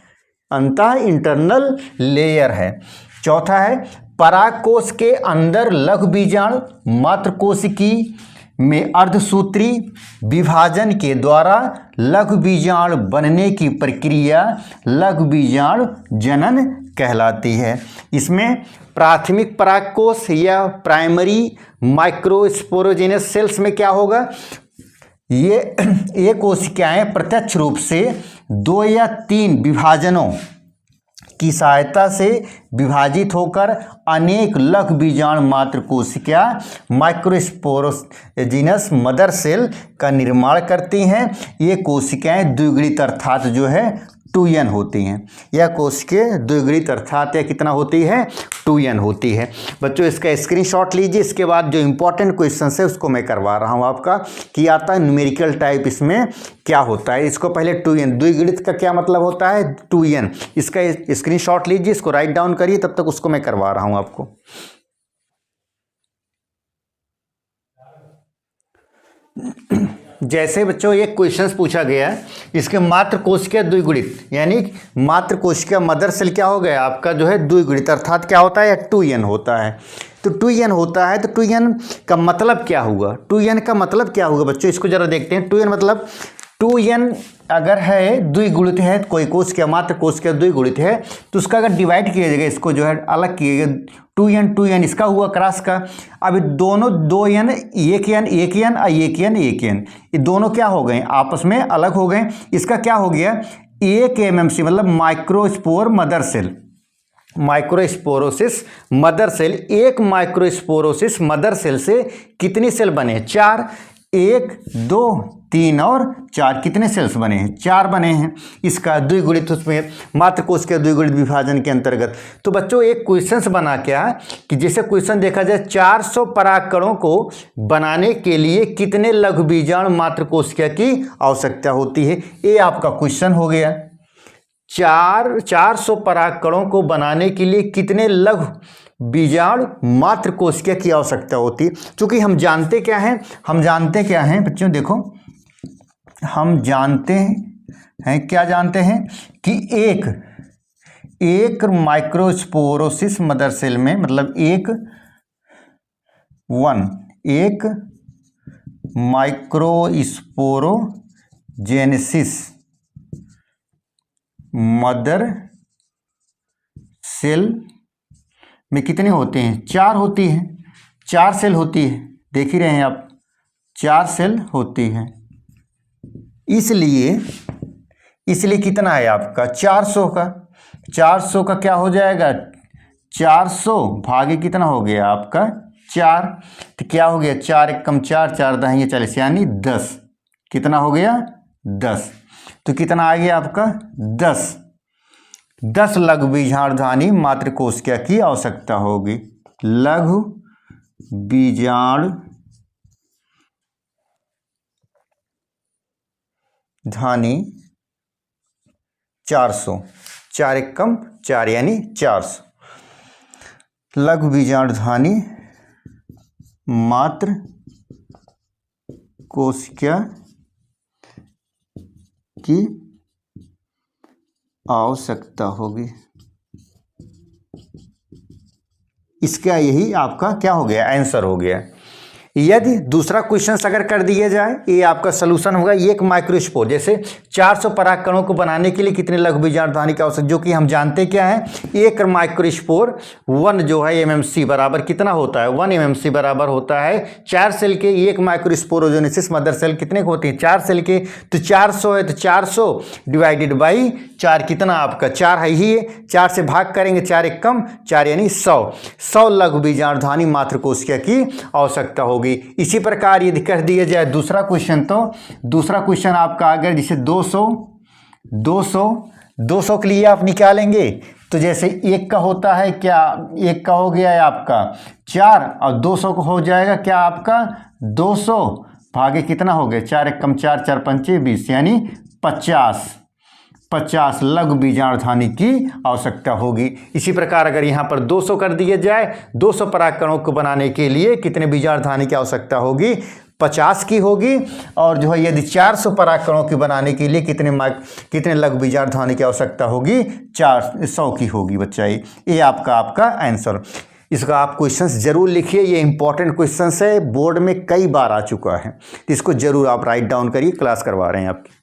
अंतः इंटरनल लेयर है। चौथा है परागकोश के अंदर लघु बीजाणु मात्रकोशिकी में अर्धसूत्री विभाजन के द्वारा लघु बीजाणु बनने की प्रक्रिया लघु बीजाणु जनन कहलाती है। इसमें प्राथमिक परागकोश या प्राइमरी माइक्रोस्पोरोजिनस सेल्स में क्या होगा, ये कोशिकाएं प्रत्यक्ष रूप से 2 या 3 विभाजनों की सहायता से विभाजित होकर अनेक लघु बीजाणु मात्र कोशिका माइक्रोस्पोरोजिनस मदर सेल का निर्माण करती हैं। ये कोशिकाएं द्विगुणित अर्थात जो है 2n होती हैं। यह कोशिकाएं द्विगुणित अर्थात या कितना होती है, 2n होती है। बच्चों इसका स्क्रीनशॉट लीजिए, इसके बाद जो इंपॉर्टेंट क्वेश्चन है उसको मैं करवा रहा हूँ आपका कि आता है न्यूमेरिकल टाइप इसमें क्या होता है। इसको पहले 2n, द्विगुणित का क्या मतलब होता है, 2n, इसका स्क्रीनशॉट लीजिए, इसको राइट डाउन करिए, तब तक उसको मैं करवा रहा हूँ आपको। जैसे बच्चों ये क्वेश्चंस पूछा गया, इसके मात्र कोशिका द्विगुणित, यानी मात्र कोशिका मदर सेल क्या हो गया आपका जो है द्विगुणित, अर्थात क्या होता है, 2n होता है। तो 2n होता है, तो 2n का मतलब क्या हुआ, 2n का मतलब क्या होगा बच्चों, इसको जरा देखते हैं। 2n मतलब 2n अगर है द्विगुणित है, कोई कोश क्या मात्र कोश क्या द्विगुणित है, तो उसका अगर डिवाइड किया जाएगा, इसको जो है अलग किएगा, 2n इसका हुआ क्रॉस का। अब दोनों 2n एक n और एक n ये दोनों क्या हो गए, आपस में अलग हो गए। इसका क्या हो गया, 1 MMC मतलब microspore mother cell, microsporocytes mother cell. एक माइक्रोस्पोरोसिस मदर सेल से कितने सेल बने, 4, 1 2 3 और 4, कितने सेल्स बने हैं, 4 बने हैं। इसका द्विगुणित, उसमें मात्र कोश के द्विगुणित विभाजन के अंतर्गत। तो बच्चों एक क्वेश्चन बना क्या कि जैसे क्वेश्चन देखा जाए 400 परागकणों को बनाने के लिए कितने लघु बीजाणु मात्र कोशिका की आवश्यकता होती है, ये आपका क्वेश्चन हो गया। 400 परागकणों को बनाने के लिए कितने लघु बीजाणु मात्र कोशिका की आवश्यकता होती है। क्योंकि हम जानते क्या हैं बच्चों, देखो हम जानते हैं क्या जानते हैं कि एक माइक्रोस्पोरोसिस मदर सेल में, मतलब एक माइक्रोस्पोरोजेनेसिस मदर सेल में कितने होते हैं, 4 होती हैं, 4 सेल होती है, देख ही रहे हैं आप, 4 सेल होती है। इसलिए कितना है आपका 400 का क्या हो जाएगा, 400 भागे कितना हो गया आपका 4, तो क्या हो गया 4 एकम 4, 4 दहिए 40 यानी 10, कितना हो गया 10। तो कितना आ गया आपका 10 लघु बीजाणुधानी मात्र कोशिका की आवश्यकता होगी। लघु बीजाणुधानी 400, 4 एकम 4 यानी 400 लघु बीजाणुधानी मात्र कोशिका की आवश्यकता होगी। इसका यही आपका क्या हो गया, आंसर हो गया। यदि दूसरा क्वेश्चन अगर कर दिया जाए, ये आपका सलूशन होगा। एक माइक्रोस्पोर, जैसे 400 परागकणों को बनाने के लिए कितने लघु बीजाणुधानी की आवश्यकता, जो कि हम जानते क्या है, एक माइक्रोस्पोर 1 जो है MMC बराबर कितना होता है, 1 MMC बराबर होता है 4 सेल के। एक माइक्रोस्पोरोजेनेसिस मदर सेल कितने को होती है, 4 सेल के। तो 400 है, तो 400 डिवाइडेड बाई 4 कितना आपका 4 है ही है, 4 से भाग करेंगे, 4 एकम 4 यानी 100 लघु बीजाणुधानी मात्र कोशिका की आवश्यकता होगी। इसी प्रकार यदि कर दिया जाए दूसरा क्वेश्चन, तो दूसरा क्वेश्चन आपका अगर जैसे 200 के लिए आप निकालेंगे, तो जैसे 1 का होता है क्या, 1 का हो गया है आपका 4 और 200 को हो जाएगा क्या आपका 200 भागे कितना हो गया 4 एकम 4, 4 पंचे 20 यानी 50 लघु बीजाणुधानी की आवश्यकता होगी। इसी प्रकार अगर यहाँ पर 200 कर दिया जाए, 200 परागकणों को बनाने के लिए कितने बीजाणुधानी की आवश्यकता होगी, 50 की होगी। और जो है यदि 400 परागकणों की बनाने के लिए कितने लघु बीजाणुधानी की आवश्यकता होगी, 100 की होगी बच्चा। ये आपका आंसर। इसका आप क्वेश्चंस जरूर लिखिए, ये इंपॉर्टेंट क्वेश्चंस है, बोर्ड में कई बार आ चुका है, तो इसको जरूर आप राइट डाउन करिए, क्लास करवा रहे हैं आपकी।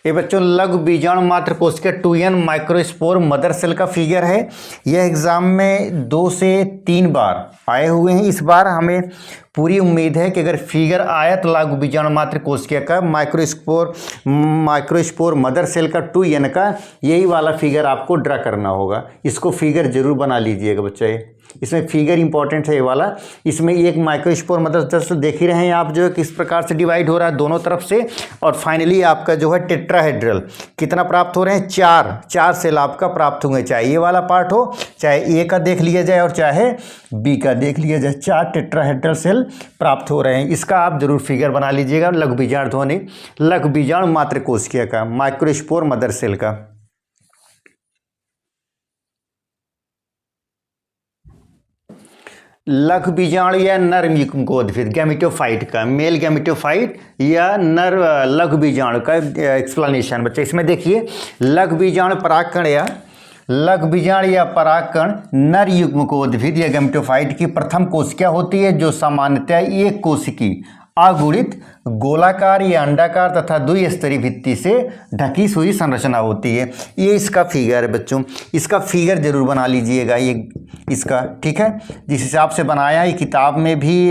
ये बच्चों लघु बीजाणु मात्र कोशिका 2n माइक्रोस्पोर मदर सेल का फिगर है। यह एग्जाम में 2 से 3 बार आए हुए हैं। इस बार हमें पूरी उम्मीद है कि अगर फिगर आया तो लघु बीजाणु मात्र कोशिका का माइक्रोस्पोर मदर सेल का 2n का यही वाला फिगर आपको ड्रा करना होगा। इसको फिगर जरूर बना लीजिएगा बच्चे, इसमें फिगर इंपॉर्टेंट है ये वाला। इसमें एक माइक्रोस्पोर मदर सेल देख ही रहे हैं आप, जो है किस प्रकार से डिवाइड हो रहा है दोनों तरफ से। और फाइनली आपका जो है टेट्राहेड्रल कितना प्राप्त हो रहे हैं, 4 सेल आपका प्राप्त होंगे, चाहे ये वाला पार्ट हो, चाहे ए का देख लिया जाए और चाहे बी का देख लिया जाए, 4 टेट्राहेड्रल सेल प्राप्त हो रहे हैं। इसका आप जरूर फिगर बना लीजिएगा लघु बीजाणु मात्र कोशिका का, माइक्रोस्पोर मदर सेल का। लघु बीजाणु या नर मुकोद्भिद गैमेटोफाइट का, मेल गैमेटोफाइट या नर लघु बीजाणु का एक्सप्लेनेशन बच्चे। इसमें देखिए लघु बीजाणु परागकण या लग बीजांड या परागकण नर युग्मकोद्भिद या गैमेटोफाइट की प्रथम कोशिका होती है जो सामान्यतः एक कोशिकी अगुणित गोलाकार या अंडाकार तथा द्विस्तरीय भित्ति से ढकी हुई संरचना होती है। ये इसका फिगर है बच्चों, इसका फिगर जरूर बना लीजिएगा ये इसका, ठीक है। जिस हिसाब से बनाया ये किताब में भी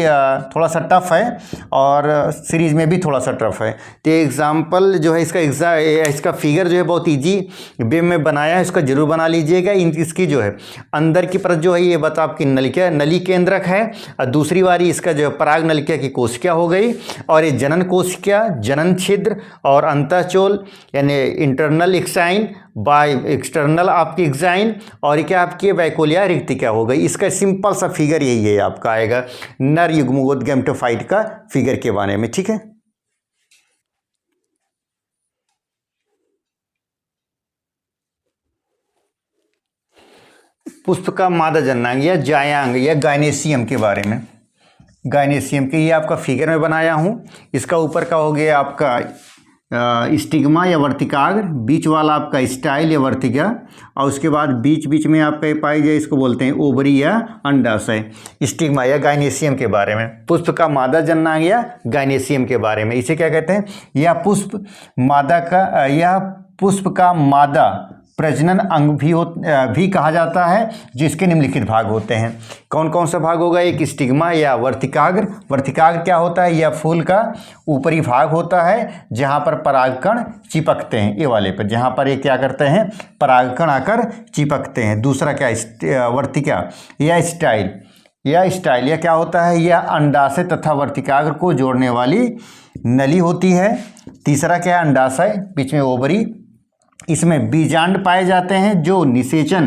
थोड़ा सा टफ है और सीरीज में भी थोड़ा सा टफ है। तो एग्जाम्पल जो है इसका फिगर जो है बहुत ईजी वे में बनाया है, इसका जरूर बना लीजिएगा। इसकी जो है अंदर की परत जो है ये बता आपकी नली केंद्रक है, और दूसरी वाली इसका जो है पराग नलिका की कोशिका हो गई, और ये जनन कोशिका, जनन छिद्र और अंतःचोल यानी इंटरनल एक्साइन बाय एक्सटर्नल आपकी एक्साइन, और क्या आपकी वैकोलिया रिक्तिका हो गई। इसका सिंपल सा फिगर यही है आपका आएगा नर युग्मकोद्भिद गैमेटोफाइट का फिगर के बारे में, ठीक है। पुष्प का मादा जननांग या जायांग या गायनेसियम के बारे में, गायनेसियम के ये आपका फिगर में बनाया हूँ। इसका ऊपर का हो गया आपका स्टिग्मा या वर्तिकाग्र, बीच वाला आपका स्टाइल या वर्तिका, और उसके बाद बीच बीच में आपका पाई जाए इसको बोलते हैं ओवरी या अंडाशय। स्टिग्मा या गायनेसियम के बारे में, पुष्प का मादा जननांग या गायनेसियम के बारे में, इसे क्या कहते हैं, यह पुष्प मादा का या पुष्प का मादा प्रजनन अंग भी कहा जाता है, जिसके निम्नलिखित भाग होते हैं। कौन कौन सा भाग होगा, एक स्टिग्मा या वर्तिकाग्र। वर्तिकाग्र क्या होता है, यह फूल का ऊपरी भाग होता है जहाँ पर परागकण चिपकते हैं, ये वाले पर जहाँ पर ये क्या करते हैं परागकण आकर चिपकते हैं। दूसरा क्या वर्तिका या स्टाइल, यह स्टाइल यह क्या होता है, यह अंडाशय तथा वर्तिकाग्र को जोड़ने वाली नली होती है। तीसरा क्या है अंडाशय, बीच में ओवरी, इसमें बीजांड पाए जाते हैं जो निषेचन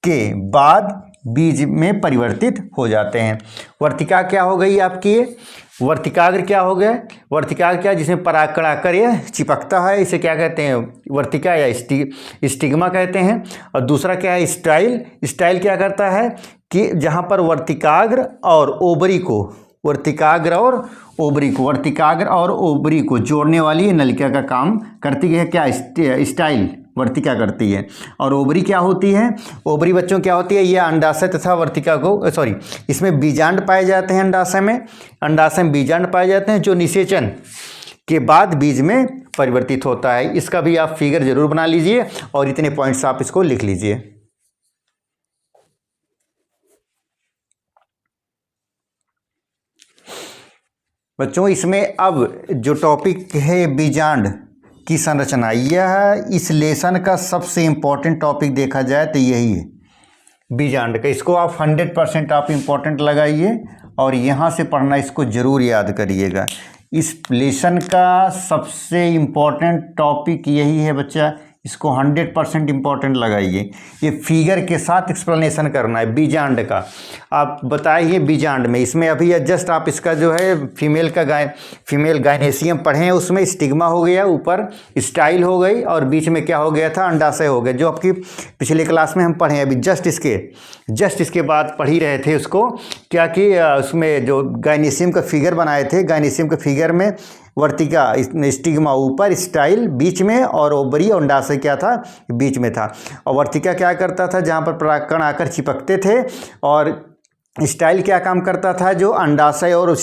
के बाद बीज में परिवर्तित हो जाते हैं। वर्तिका क्या हो गई आपकी, वर्तिकाग्र क्या हो गया, वर्तिकाग्र क्या जिसमें परागकण आकर ये चिपकता है, इसे क्या कहते हैं वर्तिका या स्टिग्मा कहते हैं। और दूसरा क्या है स्टाइल, स्टाइल क्या करता है कि जहाँ पर वर्तिकाग्र और ओवरी को, वर्तिकाग्र और ओवरी को जोड़ने वाली नलिका का काम करती है। क्या स्टाइल वर्तिका करती है, और ओवरी क्या होती है, ओवरी बच्चों क्या होती है, यह अंडाशय तथा वर्तिका को इसमें बीजांड पाए जाते हैं। अंडाशय में बीजांड पाए जाते हैं जो निषेचन के बाद बीज में परिवर्तित होता है। इसका भी आप फिगर जरूर बना लीजिए और इतने पॉइंट्स आप इसको लिख लीजिए। बच्चों इसमें अब जो टॉपिक है बीजांड की संरचना, यह इस लेसन का सबसे इम्पोर्टेंट टॉपिक देखा जाए तो यही है बीजांड का। इसको आप 100% आप इम्पोर्टेंट लगाइए और यहाँ से पढ़ना इसको ज़रूर याद करिएगा। इस लेसन का सबसे इम्पोर्टेंट टॉपिक यही है बच्चा, इसको 100% इम्पोर्टेंट लगाइए। ये फिगर के साथ एक्सप्लेनेशन करना है बीजांड का। आप बताइए बीजांड में, इसमें अभी जस्ट आप इसका जो है फीमेल गायनेसियम पढ़े हैं, उसमें स्टिग्मा हो गया, ऊपर स्टाइल हो गई और बीच में क्या हो गया था अंडाशय हो गया, जो आपकी पिछले क्लास में हम पढ़े। अभी जस्ट इसके बाद पढ़ ही रहे थे उसको, क्या कि उसमें जो गायनेसियम का फिगर बनाए थे, गायनेसियम के फिगर में वर्तिका स्टिग्मा ऊपर, स्टाइल बीच में और ओवरी और अंडाशय क्या था बीच में था। और वर्तिका क्या करता था, जहाँ पर परागकण आकर चिपकते थे, और स्टाइल क्या काम करता था, जो अंडाशय और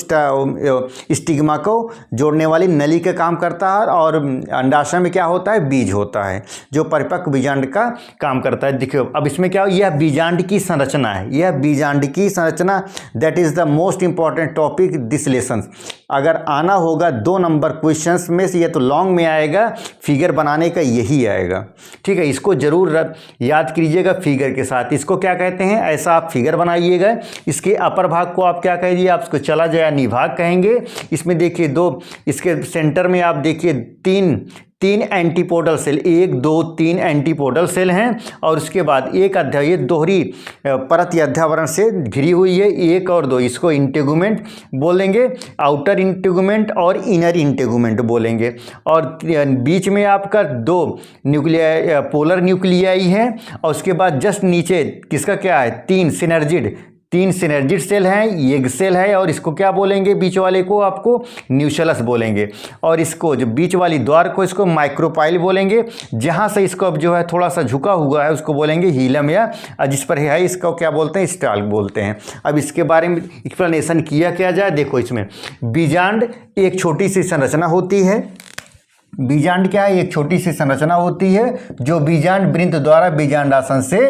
स्टिग्मा को जोड़ने वाली नली का काम करता है, और अंडाशय में क्या होता है बीज होता है जो परिपक्व बीजांड का काम करता है। देखिए अब इसमें क्या हो, यह बीजांड की संरचना है, यह बीजांड की संरचना, that is the most important topic this lesson. अगर आना होगा 2 नंबर क्वेश्चंस में से, या तो लॉन्ग में आएगा, फिगर बनाने का यही आएगा, ठीक है। इसको जरूर याद कीजिएगा फिगर के साथ। इसको क्या कहते हैं, ऐसा आप फिगर बनाइएगा। इसके अपर भाग को आप क्या कहिए, आप इसको चला जाया निभाग कहेंगे। इसमें देखिए 2, इसके सेंटर में आप देखिए 3 एंटीपोडल सेल, 1 2 3 एंटीपोडल सेल हैं, और उसके बाद एक अध्याय, ये दोहरी परत या अध्यावरण से घिरी हुई है, 1 और 2, इसको इंटेगुमेंट बोलेंगे, आउटर इंटेगुमेंट और इनर इंटेगुमेंट बोलेंगे। और बीच में आपका 2 पोलर न्यूक्लियाई है, और उसके बाद जस्ट नीचे किसका क्या है 3 सिनर्जिड, 3 सिनर्जिड सेल हैं, एग सेल है, और इसको क्या बोलेंगे, बीच वाले को आपको न्यूसेलस बोलेंगे, और इसको जो बीच वाली द्वार को इसको माइक्रोपाइल बोलेंगे। जहाँ से इसको अब जो है थोड़ा सा झुका हुआ है उसको बोलेंगे हीलम, या जिस पर है इसको क्या बोलते हैं, स्टाल्क बोलते हैं। अब इसके बारे में एक्सप्लेनेशन किया क्या जाए, देखो इसमें बीजांड एक छोटी सी संरचना होती है। बीजांड क्या है, एक छोटी सी संरचना होती है जो बीजांड वृंत द्वारा बीजांडासन से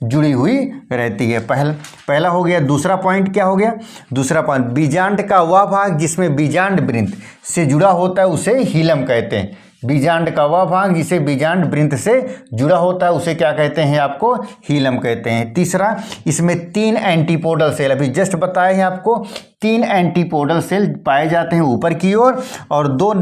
जुड़ी हुई रहती है। पहला हो गया। दूसरा पॉइंट क्या हो गया, दूसरा पॉइंट बीजांड का वह भाग जिसमें बीजांड वृंत से जुड़ा होता है उसे हीलम कहते हैं। बीजांड का वह भाग जिसे बीजांड वृंत से जुड़ा होता है उसे क्या कहते हैं, आपको ध्रुवीयम कहते हैं। तीसरा, इसमें 3 एंटीपोडल सेल, अभी जस्ट बताए हैं आपको, 3 एंटीपोडल सेल पाए जाते हैं ऊपर की ओर, और दो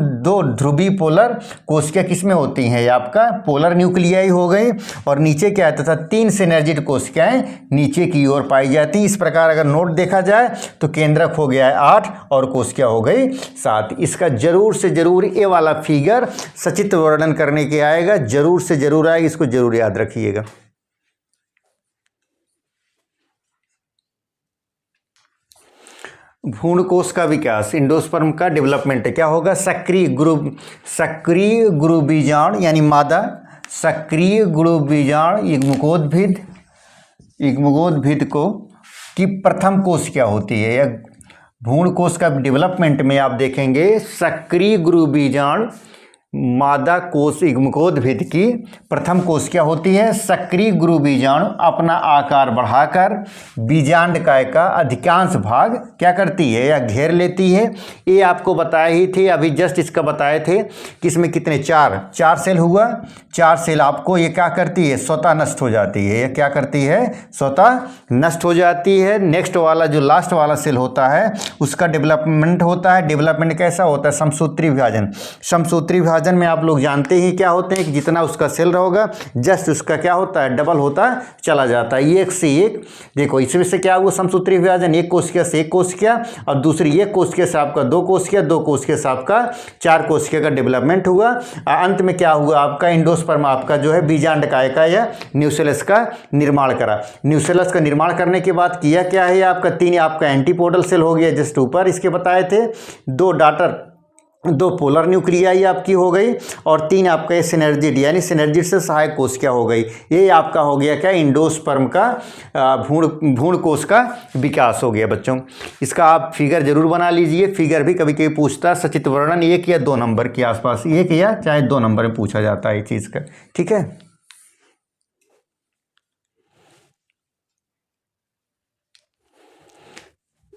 ध्रुवीय पोलर कोशिकाएं किसमें होती हैं, आपका पोलर न्यूक्लियाई हो गई, और नीचे क्या आता था 3 सिनर्जिड कोशिकाएं नीचे की ओर पाई जाती हैं। इस प्रकार अगर नोट देखा जाए तो केंद्रक हो गया है 8 और कोशिका हो गई 7। इसका जरूर से जरूर ये वाला फिगर सचित्र वर्णन करने के आएगा, जरूर से जरूर आएगा, इसको जरूर याद रखिएगा। भ्रूणकोश का विकास, इंडोस्पर्म का डेवलपमेंट क्या होगा, सक्रिय गुरु बीजाणु यानी मादा सक्रिय गुरु बीजाणु युग्मकोद्भिद को की प्रथम कोश क्या होती है, या भ्रूणकोश का डेवलपमेंट में आप देखेंगे सक्रिय गुरु बीजाणु मादा कोश युग्मकोद्भिद की प्रथम कोश क्या होती है, सक्रिय गुरु बीजाणु अपना आकार बढ़ाकर बीजांडकाय का अधिकांश भाग क्या करती है या घेर लेती है। ये आपको बताए ही थे, अभी जस्ट इसका बताए थे कि इसमें कितने 4 सेल हुआ, 4 सेल आपको ये क्या करती है, स्वतः नष्ट हो जाती है। ये क्या करती है, स्वतः नष्ट हो जाती है। नेक्स्ट वाला जो लास्ट वाला सेल होता है उसका डेवलपमेंट होता है। डेवलपमेंट कैसा होता है, समसूत्री विभाजन। समसूत्री विभाजन में आप लोग जानते ही क्या होते हैं कि जितना उसका सेल रहेगा जस्ट उसका क्या होता है, डबल होता चला जाता है, एक से एक। देखो इसमें से क्या हुआ, समसूत्री विभाजन, एक कोशिका से एक कोशिका, और दूसरी एक कोशिका से आपका 2 कोशिका, 2 कोशिका से आपका 4 कोशिका का डेवलपमेंट हुआ। अंत में क्या हुआ, आपका इंडोस्पर्म आपका जो है बीजांडकाय का या न्यूसेलस का निर्माण करा। न्यूसेलस का निर्माण करने के बाद किया क्या है, आपका 3 आपका एंटीपोडल सेल हो गया, जस्ट ऊपर इसके बताए थे, 2 पोलर न्यूक्लियाई आपकी हो गई, और 3 आपका सिनर्जिड यानी सिनर्जिड से सहायक कोश क्या हो गई। ये आपका हो गया क्या, इंडोस्पर्म का भ्रूण कोश का विकास हो गया बच्चों। इसका आप फिगर जरूर बना लीजिए। फिगर भी कभी कभी पूछता है, सचित्र वर्णन 1 या 2 नंबर के आसपास, 1 या चाहे 2 नंबर में पूछा जाता है ये चीज़ का, ठीक है।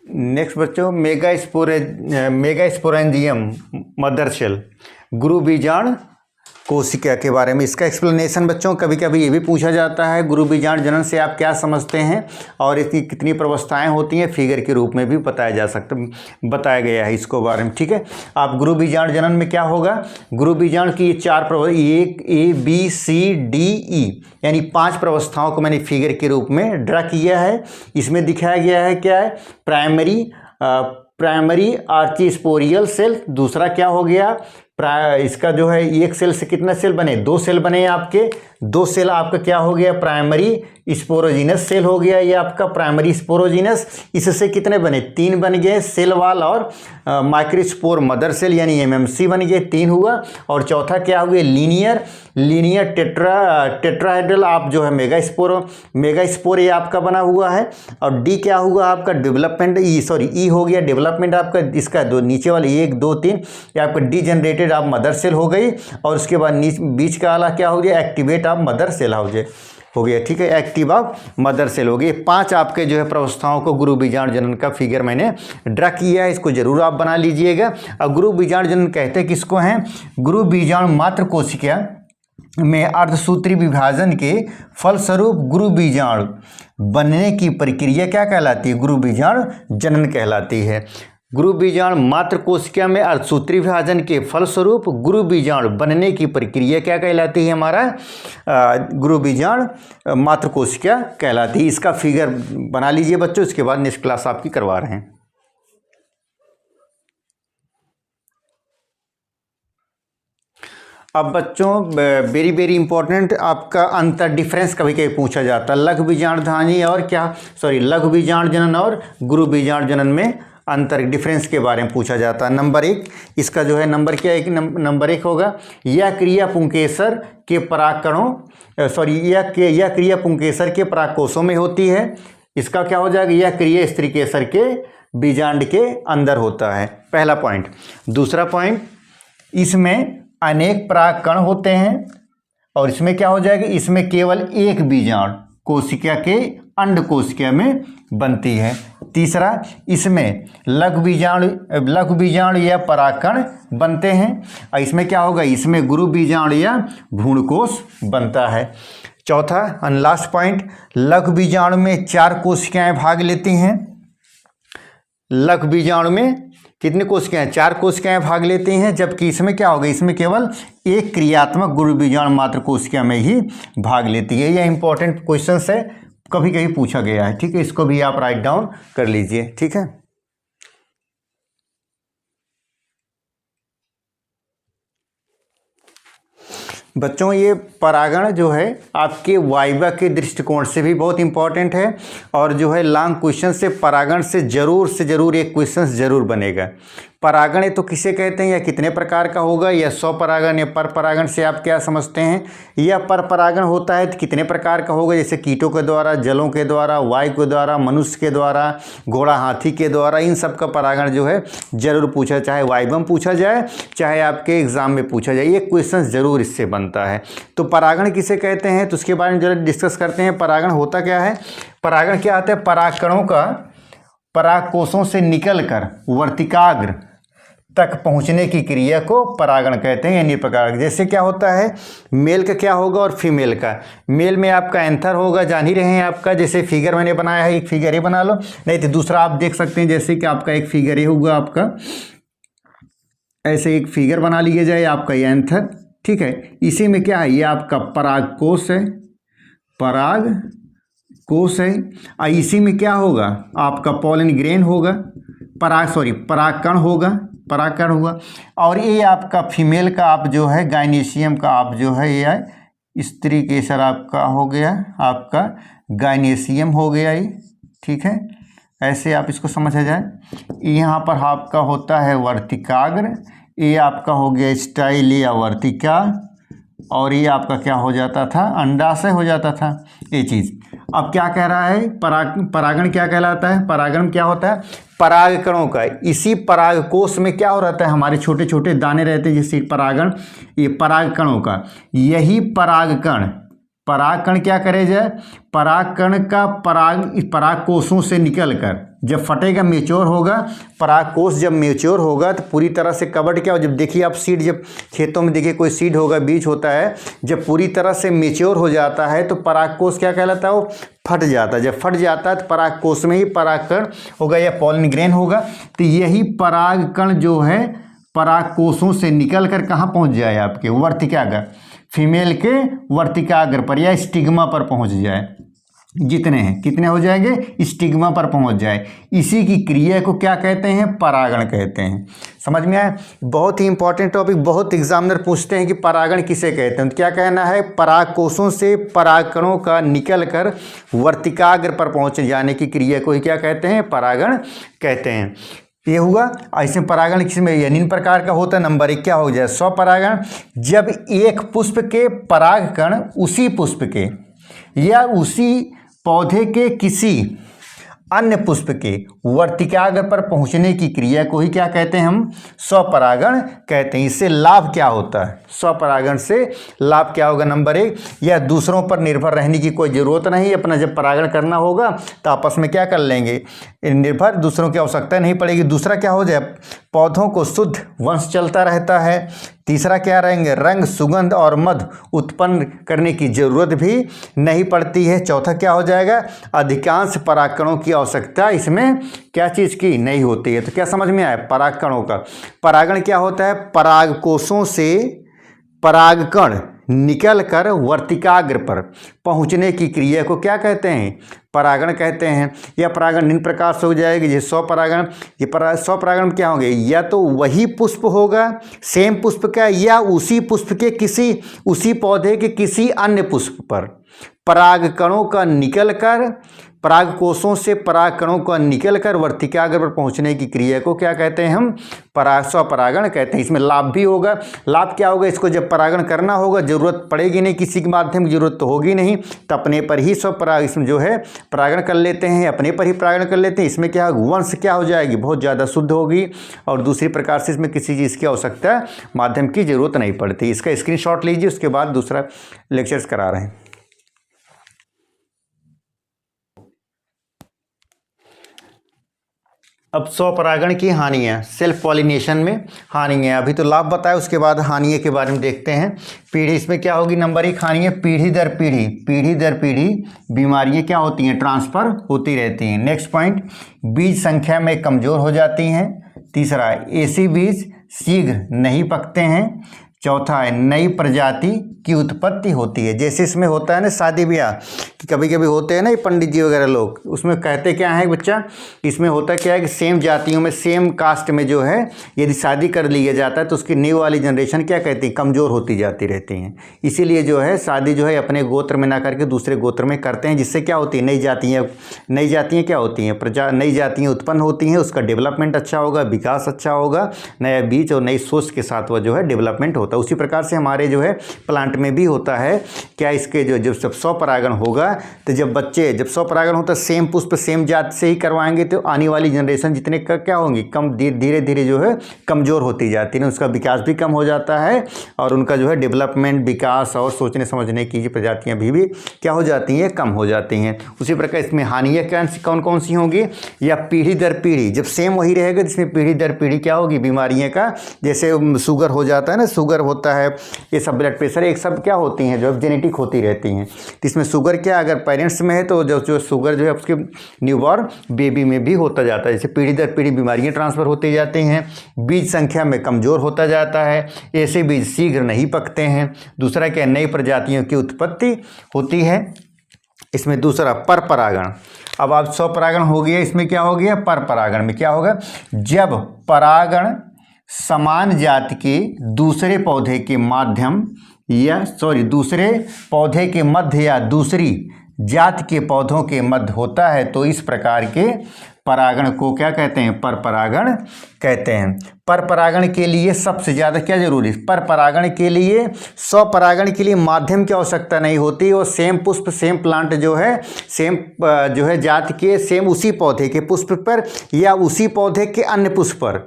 नेक्स्ट बच्चों, मेगास्पोरेंजियम मदर सेल गुरु बीजाणु कोशिका के बारे में इसका एक्सप्लेनेशन बच्चों कभी कभी ये भी पूछा जाता है, गुरु बीजाणु जनन से आप क्या समझते हैं और इसकी कितनी प्रवस्थाएं होती हैं, फिगर के रूप में भी बताया गया है इसको बारे में, ठीक है। आप गुरु बीजाणु जनन में क्या होगा, गुरु बीजाणु की 4 ABCDE यानी 5 प्रवस्थाओं को मैंने फिगर के रूप में ड्रा किया है। इसमें दिखाया गया है क्या है, प्राइमरी आर्चिस्पोरियल सेल। दूसरा क्या हो गया, इसका जो है एक सेल से कितना सेल बने, 2 सेल बने आपके, 2 सेल आपका क्या हो गया, प्राइमरी स्पोरोजिनस सेल हो गया, ये आपका प्राइमरी स्पोरोजिनस। इससे कितने बने, 3 बन गए, सेल वॉल और माइक्रोस्पोर मदर सेल यानी MMC बन गए, 3 हुआ। और चौथा क्या हो गया, लीनियर टेट्राहेड्रल आप जो है मेगास्पोर ये आपका बना हुआ है। और डी क्या हुआ आपका, डेवलपमेंट ई हो गया डेवलपमेंट आपका, इसका नीचे वाले 1 2 3 ये आपका डीजनरेटेड आप मदर सेल हो गई। और उसके बाद बीच का वाला क्या हो गया, एक्टिवेट आप मदर सेल हो गया, ठीक है, एक्टिव आप मदर सेल हो गई। 5 आपके जो है प्रवस्थाओं को गुरु बीजाणु जनन का फिगर मैंने ड्रा किया है, इसको जरूर आप बना लीजिएगा। अब गुरु बीजाणु जनन कहते किसको हैं, गुरु बीजाणु मात्र कोशिका में अर्धसूत्री विभाजन के फलस्वरूप गुरु बीजाणु बनने की प्रक्रिया क्या कहलाती है, गुरु बीजाणु जनन कहलाती है। गुरु बीजाणु मात्र कोशिका में अर्धसूत्री विभाजन के फलस्वरूप गुरु बीजाणु बनने की प्रक्रिया क्या कहलाती है, हमारा गुरु बीजाणु मात्र कोशिका कहलाती है। इसका फिगर बना लीजिए बच्चों, इसके बाद नेक्स्ट क्लास आपकी करवा रहे हैं। अब बच्चों वेरी वेरी इंपॉर्टेंट आपका अंतर डिफरेंस कभी कभी पूछा जाता है। लघु बीजाणु धानी और लघु बीजाणु जनन और गुरु बीजाणु जनन में अंतर डिफरेंस के बारे में पूछा जाता है। नंबर 1 इसका जो है नंबर क्या है, नंबर 1 होगा, यह क्रिया पुंकेसर के परागकणों यह क्रिया पुंकेसर के परागकोशों में होती है। इसका क्या हो जाएगा, यह क्रिया स्त्रीकेसर के बीजांड के अंदर होता है, पहला पॉइंट। दूसरा पॉइंट, इसमें अनेक परागकण होते हैं और इसमें क्या हो जाएगा, इसमें केवल एक बीजाणु कोशिका के अंड कोशिका में बनती है। तीसरा, इसमें लघु बीजाणु या परागकण बनते हैं और इसमें क्या होगा, इसमें गुरु बीजाणु या भ्रूणकोश बनता है। चौथा एंड लास्ट पॉइंट, लघु बीजाणु में 4 कोशिकाएं भाग लेती हैं। लघु बीजाणु में कितने कोशिकाएं, 4 कोशिकाएं भाग लेती हैं, जबकि इसमें क्या होगा, इसमें केवल एक क्रियात्मक गुरु बीजाणु मात्र कोशिका में ही भाग लेती है। यह इंपॉर्टेंट क्वेश्चन है, कभी कभी पूछा गया है, ठीक है। इसको भी आप राइट डाउन कर लीजिए, ठीक है। बच्चों ये परागण जो है आपके वाइवा के दृष्टिकोण से भी बहुत इंपॉर्टेंट है और जो है लॉन्ग क्वेश्चन से परागण से ज़रूर एक क्वेश्चन ज़रूर बनेगा। परागण है तो किसे कहते हैं या कितने प्रकार का होगा, या स्वपरागण या पर परागण से आप क्या समझते हैं, या पर परागण होता है तो कितने प्रकार का होगा, जैसे कीटों के द्वारा, जलों के द्वारा, वायु के द्वारा, मनुष्य के द्वारा, घोड़ा हाथी के द्वारा, इन सब का परागण जो है ज़रूर पूछा, चाहे वाइवा में पूछा जाए चाहे आपके एग्जाम में पूछा जाए, ये क्वेश्चन ज़रूर इससे बनता है। तो परागण किसे कहते हैं तो उसके बारे में जरा डिस्कस करते हैं। परागण होता क्या है, परागण क्या होता है, परागकणों का परागकोशों से निकलकर वर्तिकाग्र तक पहुंचने की क्रिया को परागण कहते हैं, यानी प्रकार। जैसे क्या होता है, मेल का क्या होगा और फीमेल का, मेल में आपका एंथर होगा, जान ही रहे हैं आपका, जैसे फिगर मैंने बनाया है, एक फिगर ये बना लो, नहीं तो दूसरा आप देख सकते हैं, जैसे कि आपका एक फिगर ये होगा, आपका ऐसे एक फिगर बना लिया जाए, आपका ये एंथर, ठीक है। इसी में क्या है, ये आपका परागकोश है, परागकोश है, और इसी में क्या होगा, आपका पॉलन ग्रेन होगा, परागकण होगा, और ये आपका फीमेल का आप जो है गायनीशियम का आप जो है ये स्त्रीकेसर आपका हो गया, आपका गायनीशियम हो गया ये, ठीक है। ऐसे आप इसको समझा जाए। यहाँ पर आपका होता है वर्तिकाग्र, ये आपका हो गया स्टाइल या वर्तिका, और ये आपका क्या हो जाता था, अंडाशय हो जाता था ये चीज़। अब क्या कह रहा है, परागण क्या कहलाता है, परागण क्या होता है, परागकणों का, इसी परागकोश में क्या हो रहता है, हमारे छोटे छोटे दाने रहते हैं, जैसे परागण, ये परागकणों का, यही परागकण क्या करे जाए, परागकण का परागकोशों से निकलकर जब फटेगा, मेच्योर होगा, परागकोश जब मेच्योर होगा तो पूरी तरह से कवर्ड क्या हो, जब देखिए आप सीड, जब खेतों में देखिए कोई सीड होगा, बीज होता है, जब पूरी तरह से मेच्योर हो जाता है तो परागकोश क्या कहलाता है, वो फट जाता है। जब फट जाता है तो परागकोश में ही परागकण होगा या पॉलन ग्रेन होगा। तो यही परागकण जो है परागकोशों से निकल कर कहाँ पहुँच जाए, आपके वर्तिकाग्र, फीमेल के वर्तिकाग्र पर या स्टिग्मा पर पहुँच जाए, जितने हैं कितने हो जाएंगे, स्टिग्मा पर पहुंच जाए। इसी की क्रिया को क्या कहते हैं, परागण कहते हैं। समझ में आया, बहुत ही इंपॉर्टेंट टॉपिक, बहुत एग्जामिनर पूछते हैं कि परागण किसे कहते हैं, तो क्या कहना है, परागकोशों से परागकणों का निकलकर वर्तिकाग्र पर पहुंच जाने की क्रिया को ही क्या कहते हैं, परागण कहते हैं। ये हुआ। ऐसे परागण किसमें निम्न प्रकार का होता है। नंबर 1 क्या हो जाए, स्वपरागण, जब एक पुष्प के परागकण उसी पुष्प के या उसी पौधे के किसी अन्य पुष्प के वर्तिकाग्र पर पहुंचने की क्रिया को ही क्या कहते हैं, हम स्वपरागण कहते हैं। इससे लाभ क्या होता है, स्वपरागण से लाभ क्या होगा, नंबर 1, या दूसरों पर निर्भर रहने की कोई ज़रूरत नहीं, अपना जब परागण करना होगा तो आपस में क्या कर लेंगे, निर्भर, दूसरों की आवश्यकता नहीं पड़ेगी। दूसरा क्या हो जाए, पौधों को शुद्ध वंश चलता रहता है। तीसरा क्या रहेंगे, रंग, सुगंध और मध उत्पन्न करने की जरूरत भी नहीं पड़ती है। चौथा क्या हो जाएगा, अधिकांश परागकणों की आवश्यकता इसमें क्या चीज़ की नहीं होती है। तो क्या समझ में आया, परागकणों का परागण क्या होता है, परागकोशों से परागकण निकल कर वर्तिकाग्र पर पहुँचने की क्रिया को क्या कहते हैं? परागण कहते हैं। यह परागण निम्न प्रकार से हो जाएगी, जैसे स्वपरागण। ये स्वपरागण में क्या होंगे? या तो वही पुष्प होगा, सेम पुष्प का, या उसी पुष्प के किसी, उसी पौधे के किसी अन्य पुष्प पर परागकणों का निकलकर, पराग कोषों से पराग कणों का निकलकर वर्तिकाग्र पर पहुंचने की क्रिया को क्या कहते हैं? हम स्वपरागण कहते हैं। इसमें लाभ भी होगा। लाभ क्या होगा? इसको जब परागण करना होगा जरूरत पड़ेगी नहीं, किसी के माध्यम की जरूरत तो होगी नहीं, तो अपने पर ही स्वपराग इसमें जो है परागण कर लेते हैं, अपने पर ही परागण कर लेते हैं। इसमें क्या वंश क्या हो जाएगी? बहुत ज़्यादा शुद्ध होगी, और दूसरी प्रकार से इसमें किसी चीज़ की आवश्यकता, माध्यम की जरूरत नहीं पड़ती। इसका स्क्रीनशॉट लीजिए, उसके बाद दूसरा लेक्चर्स करा रहे हैं। अब स्वपरागण की हानियाँ, सेल्फ पॉलिनेशन में हानियाँ। अभी तो लाभ बताया, उसके बाद हानियों के बारे में देखते हैं। पीढ़ी, इसमें क्या होगी? नंबर 1 हानियाँ, पीढ़ी दर पीढ़ी बीमारियाँ क्या होती हैं? ट्रांसफ़र होती रहती हैं। नेक्स्ट पॉइंट, बीज संख्या में कमज़ोर हो जाती हैं। तीसरा, ऐसी बीज शीघ्र नहीं पकते हैं। चौथा है, नई प्रजाति की उत्पत्ति होती है। जैसे इसमें होता है ना शादी ब्याह, कि कभी कभी होते हैं ना ये पंडित जी वगैरह लोग, उसमें कहते क्या है बच्चा, इसमें होता क्या है कि सेम जातियों में, सेम कास्ट में जो है यदि शादी कर लिया जाता है तो उसकी न्यू वाली जनरेशन क्या कहती है? कमज़ोर होती जाती रहती हैं। इसीलिए जो है शादी जो है अपने गोत्र में ना करके दूसरे गोत्र में करते हैं, जिससे क्या होती है? नई जातियाँ क्या होती हैं? नई जातियाँ उत्पन्न होती हैं, उसका डेवलपमेंट अच्छा होगा, विकास अच्छा होगा, नया बीज और नई सोच के साथ वह जो है डेवलपमेंट होता है। उसी प्रकार से हमारे जो है प्लांट में भी होता है। क्या इसके जो जब स्वपरागण होगा, तो जब स्वपरागण होता है सेम पुष्प सेम जात से ही करवाएंगे, तो आने वाली जनरेशन जितने का क्या होंगी? कम, धीरे धीरे जो है कमज़ोर होती जाती है, उसका विकास भी कम हो जाता है, और उनका जो है डेवलपमेंट, विकास और सोचने समझने की प्रजातियाँ भी क्या हो जाती हैं? कम हो जाती हैं। उसी प्रकार इसमें हानियाँ कौन कौन सी होंगी? या पीढ़ी दर पीढ़ी, जब सेम वही रहेगा जिसमें पीढ़ी दर पीढ़ी क्या होगी? बीमारियाँ का, जैसे शुगर हो जाता है ना, शुगर होता है, ये सब ब्लड प्रेशर, एक सब क्या होती हैं? जो जेनेटिक होती रहती हैं। तो इसमें शुगर क्या, अगर पेरेंट्स में है तो जो शुगर जो है उसके न्यूबॉर्न बेबी में भी होता जाता है। जैसे पीढ़ी दर पीढ़ी बीमारियां ट्रांसफ़र होती जाती हैं। बीज संख्या में कमज़ोर होता जाता है, ऐसे बीज शीघ्र नहीं पकते हैं। दूसरा क्या, नई प्रजातियों की उत्पत्ति होती है। इसमें दूसरा परपरागण। अब आप स्वपरागण हो गया, इसमें क्या हो गया? परपरागण में क्या होगा? जब परागण समान जाति के दूसरे पौधे के माध्यम दूसरे पौधे के मध्य या दूसरी जात के पौधों के मध्य होता है, तो इस प्रकार के परागण को क्या कहते हैं? परपरागण कहते हैं। परपरागण के लिए सबसे ज़्यादा क्या जरूरी है? परपरागण के लिए, स्वपरागण के लिए माध्यम की आवश्यकता नहीं होती, और सेम पुष्प सेम प्लांट जो है सेम जो है जात के सेम उसी पौधे के पुष्प पर या उसी पौधे के अन्य पुष्प पर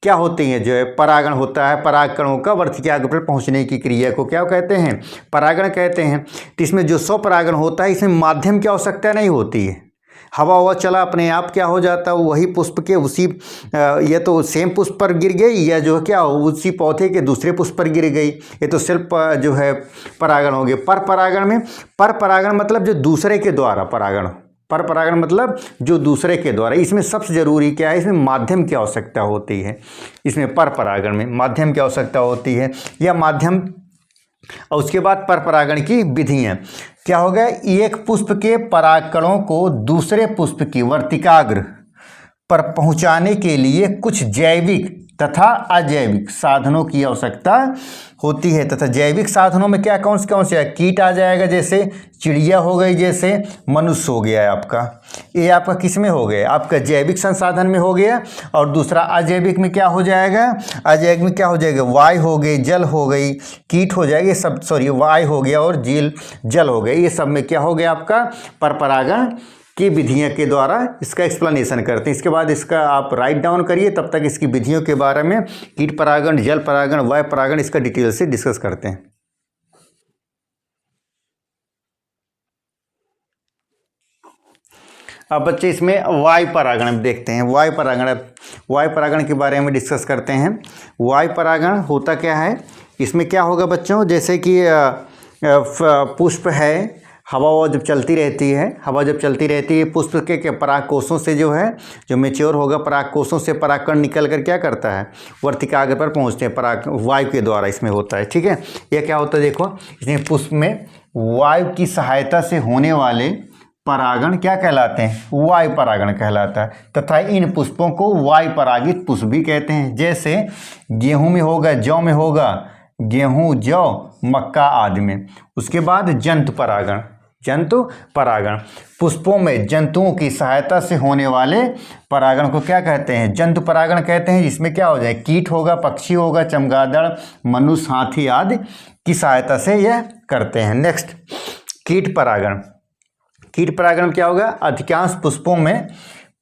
क्या होती हैं? जो है परागण होता है। परागकणों का वर्तिकाग्र पर पहुंचने की क्रिया को क्या कहते हैं? परागण कहते हैं। तो इसमें जो स्वपरागण होता है, इसमें माध्यम की आवश्यकता नहीं होती है। हवा चला अपने आप क्या हो जाता है? वही पुष्प के उसी ये तो सेम पुष्प पर गिर गई, या जो क्या उसी पौधे के दूसरे पुष्प पर गिर गई, ये तो सिर्फ जो है परागण हो गए। परपरागण मतलब जो दूसरे के द्वारा परागण, परपरागण मतलब जो दूसरे के द्वारा। इसमें सबसे जरूरी क्या है? इसमें माध्यम की आवश्यकता होती है। इसमें परपरागण में माध्यम की आवश्यकता होती है, या माध्यम। और उसके बाद परपरागण की विधियां क्या हो गया? एक पुष्प के परागकणों को दूसरे पुष्प की वर्तिकाग्र पर पहुंचाने के लिए कुछ जैविक तथा अजैविक साधनों की आवश्यकता होती है। तथा जैविक साधनों में क्या कौन से है? कीट आ जाएगा, जैसे चिड़िया हो गई, जैसे मनुष्य हो गया है आपका। ये आपका किस में हो गया? आपका जैविक संसाधन में हो गया। और दूसरा अजैविक में क्या हो जाएगा? अजैविक में क्या हो जाएगा? वायु हो गई, जल हो गई, कीट हो जाएगी, सब वायु हो गया और जल हो गई। ये सब में क्या हो गया आपका? परपरागण की विधियों के द्वारा इसका एक्सप्लेनेशन करते हैं। इसके बाद इसका आप राइट डाउन करिए, तब तक इसकी विधियों के बारे में कीट परागण, जल परागण, वायु परागण, इसका डिटेल से डिस्कस करते हैं। अब बच्चे इसमें वायु परागण देखते हैं। वायु परागण के बारे में डिस्कस करते हैं। वायु परागण होता क्या है? इसमें क्या होगा बच्चों? जैसे कि पुष्प है, हवा जब चलती रहती है पुष्प के परागकोशों से जो है, जो मेच्योर होगा परागकोशों से परागकण निकल कर क्या करता है, वर्तिकाग्र पर पहुंचते हैं, पराग वायु के द्वारा इसमें होता है। ठीक है, यह क्या होता है देखो, इसमें पुष्प में वायु की सहायता से होने वाले परागण क्या कहलाते हैं, वायु परागण कहलाता है, तथा इन पुष्पों को वायु परागित पुष्प भी कहते हैं। जैसे गेहूं में होगा, जौ में होगा, गेहूं, जौ, मक्का आदि में। उसके बाद जंतु परागण, पुष्पों में जंतुओं की सहायता से होने वाले परागण को क्या कहते हैं, जंतु परागण कहते हैं। जिसमें क्या हो जाए, कीट होगा, पक्षी होगा, चमगादड़, मनुष्य, हाथी आदि की सहायता से यह करते हैं। नेक्स्ट, कीट परागण में क्या होगा, अधिकांश पुष्पों में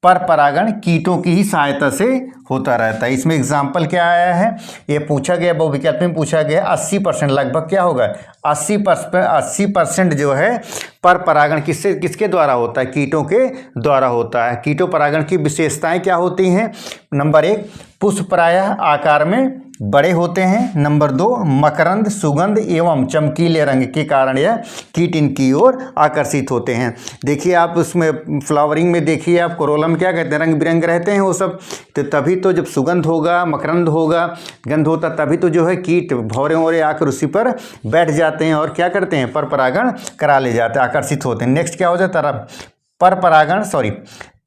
पर परागण कीटों की ही सहायता से होता रहता है। इसमें एग्जाम्पल क्या आया है, ये पूछा गया, बहुविकल्प में पूछा गया, 80% लगभग क्या होगा, 80% जो है पर परागण किसके द्वारा होता है, कीटों के द्वारा होता है। कीटों परागण की विशेषताएं क्या होती हैं, नंबर 1, पुष्प प्रायः आकार में बड़े होते हैं। नंबर 2, मकरंद, सुगंध एवं चमकीले रंग के कारण यह कीट इनकी ओर आकर्षित होते हैं। देखिए आप उसमें फ्लावरिंग में देखिए आप, कोरोला में क्या कहते हैं, रंग बिरंग रहते हैं वो सब, तो तभी तो जब सुगंध होगा, मकरंद होगा, गंध होता, तभी तो जो है कीट भौरे वौरे आकर उसी पर बैठ जाते हैं और क्या करते हैं, पर परागण करा ले जाते हैं, आकर्षित होते हैं। नेक्स्ट क्या हो जाता है,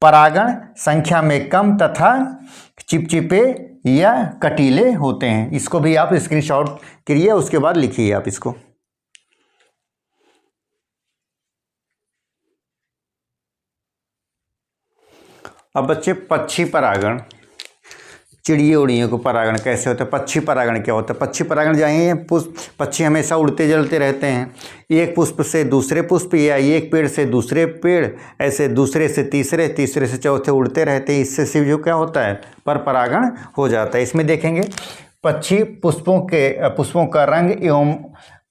परागण संख्या में कम तथा चिपचिपे या कटीले होते हैं। इसको भी आप स्क्रीनशॉट करिए, उसके बाद लिखिए आप इसको। अब बच्चे पक्षी परागण, चिड़िए उड़ियों को परागण कैसे होता है, पक्षी परागण क्या होता है। पक्षी परागण जाइए, पक्षी हमेशा उड़ते जलते रहते हैं, एक पुष्प से दूसरे पुष्प या एक पेड़ से दूसरे पेड़, ऐसे दूसरे से तीसरे, तीसरे से चौथे उड़ते रहते हैं। इससे जो क्या होता है, पर परागण हो जाता है। इसमें देखेंगे पक्षी पुष्पों का रंग एवं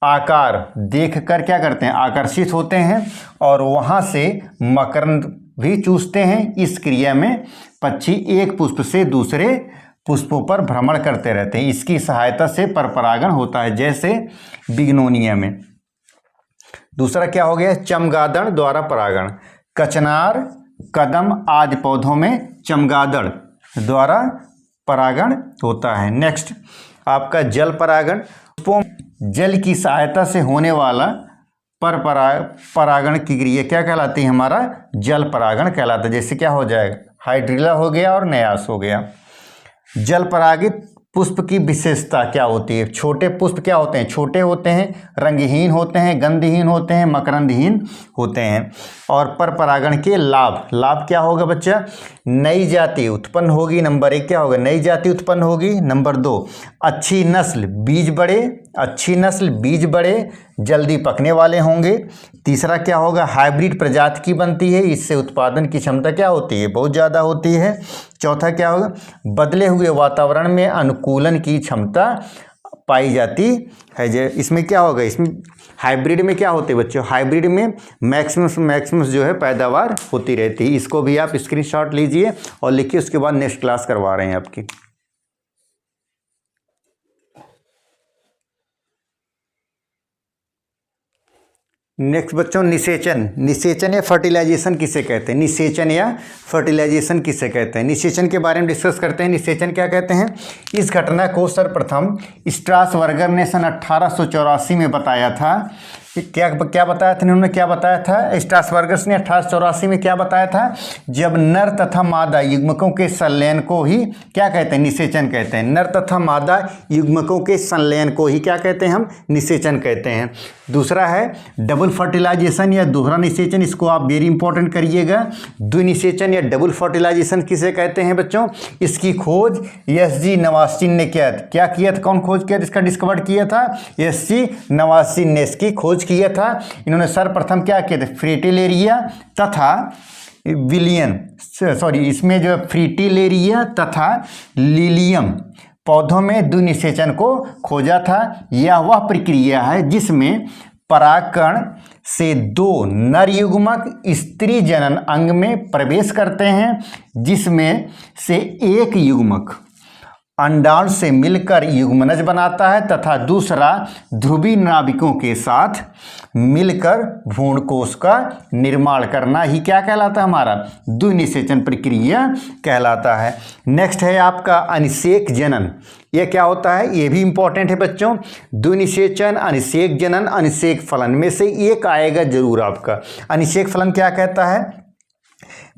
आकार देखकर क्या करते हैं, आकर्षित होते हैं और वहाँ से मकरंद भी चूसते हैं। इस क्रिया में पक्षी एक पुष्प से दूसरे पुष्पों पर भ्रमण करते रहते हैं, इसकी सहायता से परपरागण होता है, जैसे बिग्नोनिया में। दूसरा क्या हो गया, चमगादड़ द्वारा परागण, कचनार, कदम आदि पौधों में चमगादड़ द्वारा परागण होता है। नेक्स्ट आपका जल परागण, पुष्पों जल की सहायता से होने वाला परागण की क्रिया क्या कहलाती है, हमारा जल परागण कहलाता है। जैसे क्या हो जाएगा, हाइड्रिला हो गया और नयास हो गया। जल परागित पुष्प की विशेषता क्या होती है, छोटे पुष्प क्या होते हैं, छोटे होते हैं, रंगहीन होते हैं, गंधहीन होते हैं, मकरंदहीन होते हैं। और पर परागण के लाभ क्या होगा बच्चा, नई जाति उत्पन्न होगी। नंबर 1 क्या होगा, नई जाति उत्पन्न होगी। नंबर 2 अच्छी नस्ल बीज बड़े जल्दी पकने वाले होंगे। तीसरा क्या होगा, हाइब्रिड प्रजाति की बनती है, इससे उत्पादन की क्षमता क्या होती है, बहुत ज़्यादा होती है। चौथा क्या होगा, बदले हुए वातावरण में अनुकूलन की क्षमता पाई जाती है। इसमें क्या होगा, इसमें हाइब्रिड में क्या होते हैं बच्चों, हाइब्रिड में मैक्सिमम जो है पैदावार होती रहती है। इसको भी आप स्क्रीनशॉट लीजिए और लिखिए, उसके बाद नेक्स्ट क्लास करवा रहे हैं आपकी। नेक्स्ट बच्चों निषेचन या फर्टिलाइजेशन किसे कहते हैं, निषेचन के बारे में डिस्कस करते हैं। निषेचन क्या कहते हैं, इस घटना को सर्वप्रथम स्ट्रासबर्गर ने सन 1884 में बताया था। क्या बताया था इन्होंने, क्या बताया था स्ट्रासबर्गर ने 1884 में क्या बताया था, जब नर तथा मादा युग्मकों के संलयन को ही क्या कहते हैं, निषेचन कहते हैं। नर तथा मादा युग्मकों के संलयन को ही क्या कहते हैं, हम निषेचन कहते हैं। दूसरा है डबल फर्टिलाइजेशन या दोहरा निषेचन, इसको आप वेरी इंपॉर्टेंट करिएगा। द्विनिषेचन या डबल फर्टिलाइजेशन किसे कहते हैं बच्चों, इसकी खोज SG नवासिन ने किया था। कौन खोज किया, इसका डिस्कवर किया था, SG नवासिन ने इसकी खोज किया था। इन्होंने सर्वप्रथम क्या किया था, फ्रिटिलेरिया तथा इसमें जो फ्रिटिलेरिया तथा लिलियम पौधों में द्विनिषेचन को खोजा था। यह वह प्रक्रिया है जिसमें परागकण से 2 नर युग्मक स्त्री जनन अंग में प्रवेश करते हैं, जिसमें से एक युग्मक अंडाणु से मिलकर युग्मनज बनाता है तथा दूसरा ध्रुवीय नाभिकों के साथ मिलकर भ्रूणकोश का निर्माण करना ही क्या कहलाता है, हमारा द्विनिषेचन प्रक्रिया कहलाता है। नेक्स्ट है आपका अनिषेक जनन। यह क्या होता है, ये भी इंपॉर्टेंट है बच्चों। द्विनिषेचन, अनिषेक जनन, अनिषेक फलन में से एक आएगा जरूर आपका। अनिषेक फलन क्या कहता है,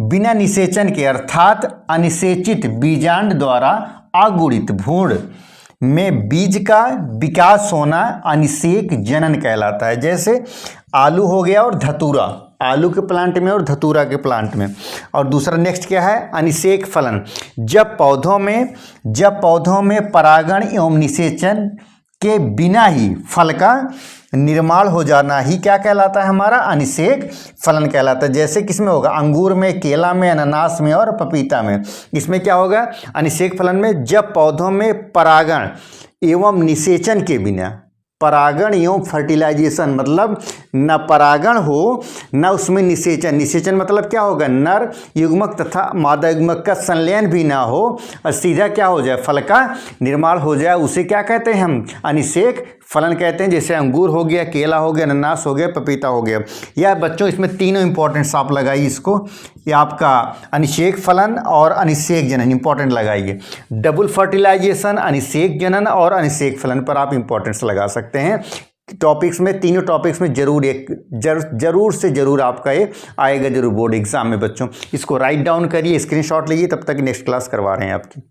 बिना निषेचन के अर्थात अनिषेचित बीजांड द्वारा अगुणित भ्रूण में बीज का विकास होना अनिषेक जनन कहलाता है। जैसे आलू हो गया और धतूरा, आलू के प्लांट में और धतूरा के प्लांट में। और दूसरा नेक्स्ट क्या है, अनिषेक फलन। जब पौधों में परागण एवं निषेचन के बिना ही फल का निर्माण हो जाना ही क्या कहलाता है, हमारा अनिषेक फलन कहलाता है। जैसे किसमें होगा, अंगूर में, केला में, अनानास में और पपीता में। इसमें क्या होगा, अनिषेक फलन में जब पौधों में परागण एवं निषेचन के बिना, परागण एवं फर्टिलाइजेशन मतलब न परागण हो न उसमें निषेचन, निषेचन मतलब क्या होगा, नर युग्मक तथा मादा युग्मक का संलयन भी ना हो और सीधा क्या हो जाए, फल का निर्माण हो जाए, उसे क्या कहते हैं हम, अनिषेक फलन कहते हैं। जैसे अंगूर हो गया, केला हो गया, अनानास हो गया, पपीता हो गया। या बच्चों इसमें तीनों इंपॉर्टेंट आप लगाइए इसको, ये आपका अनिषेक फलन और अनिषेक जनन इंपॉर्टेंट लगाइए। डबल फर्टिलाइजेशन, अनिषेक जनन और अनिषेक फलन पर आप इंपॉर्टेंस लगा सकते हैं। टॉपिक्स में, तीनों टॉपिक्स में जरूर से जरूर आपका ये आएगा जरूर बोर्ड एग्जाम में बच्चों। इसको राइट डाउन करिए, स्क्रीनशॉट लीजिए, तब तक नेक्स्ट क्लास करवा रहे हैं आपकी।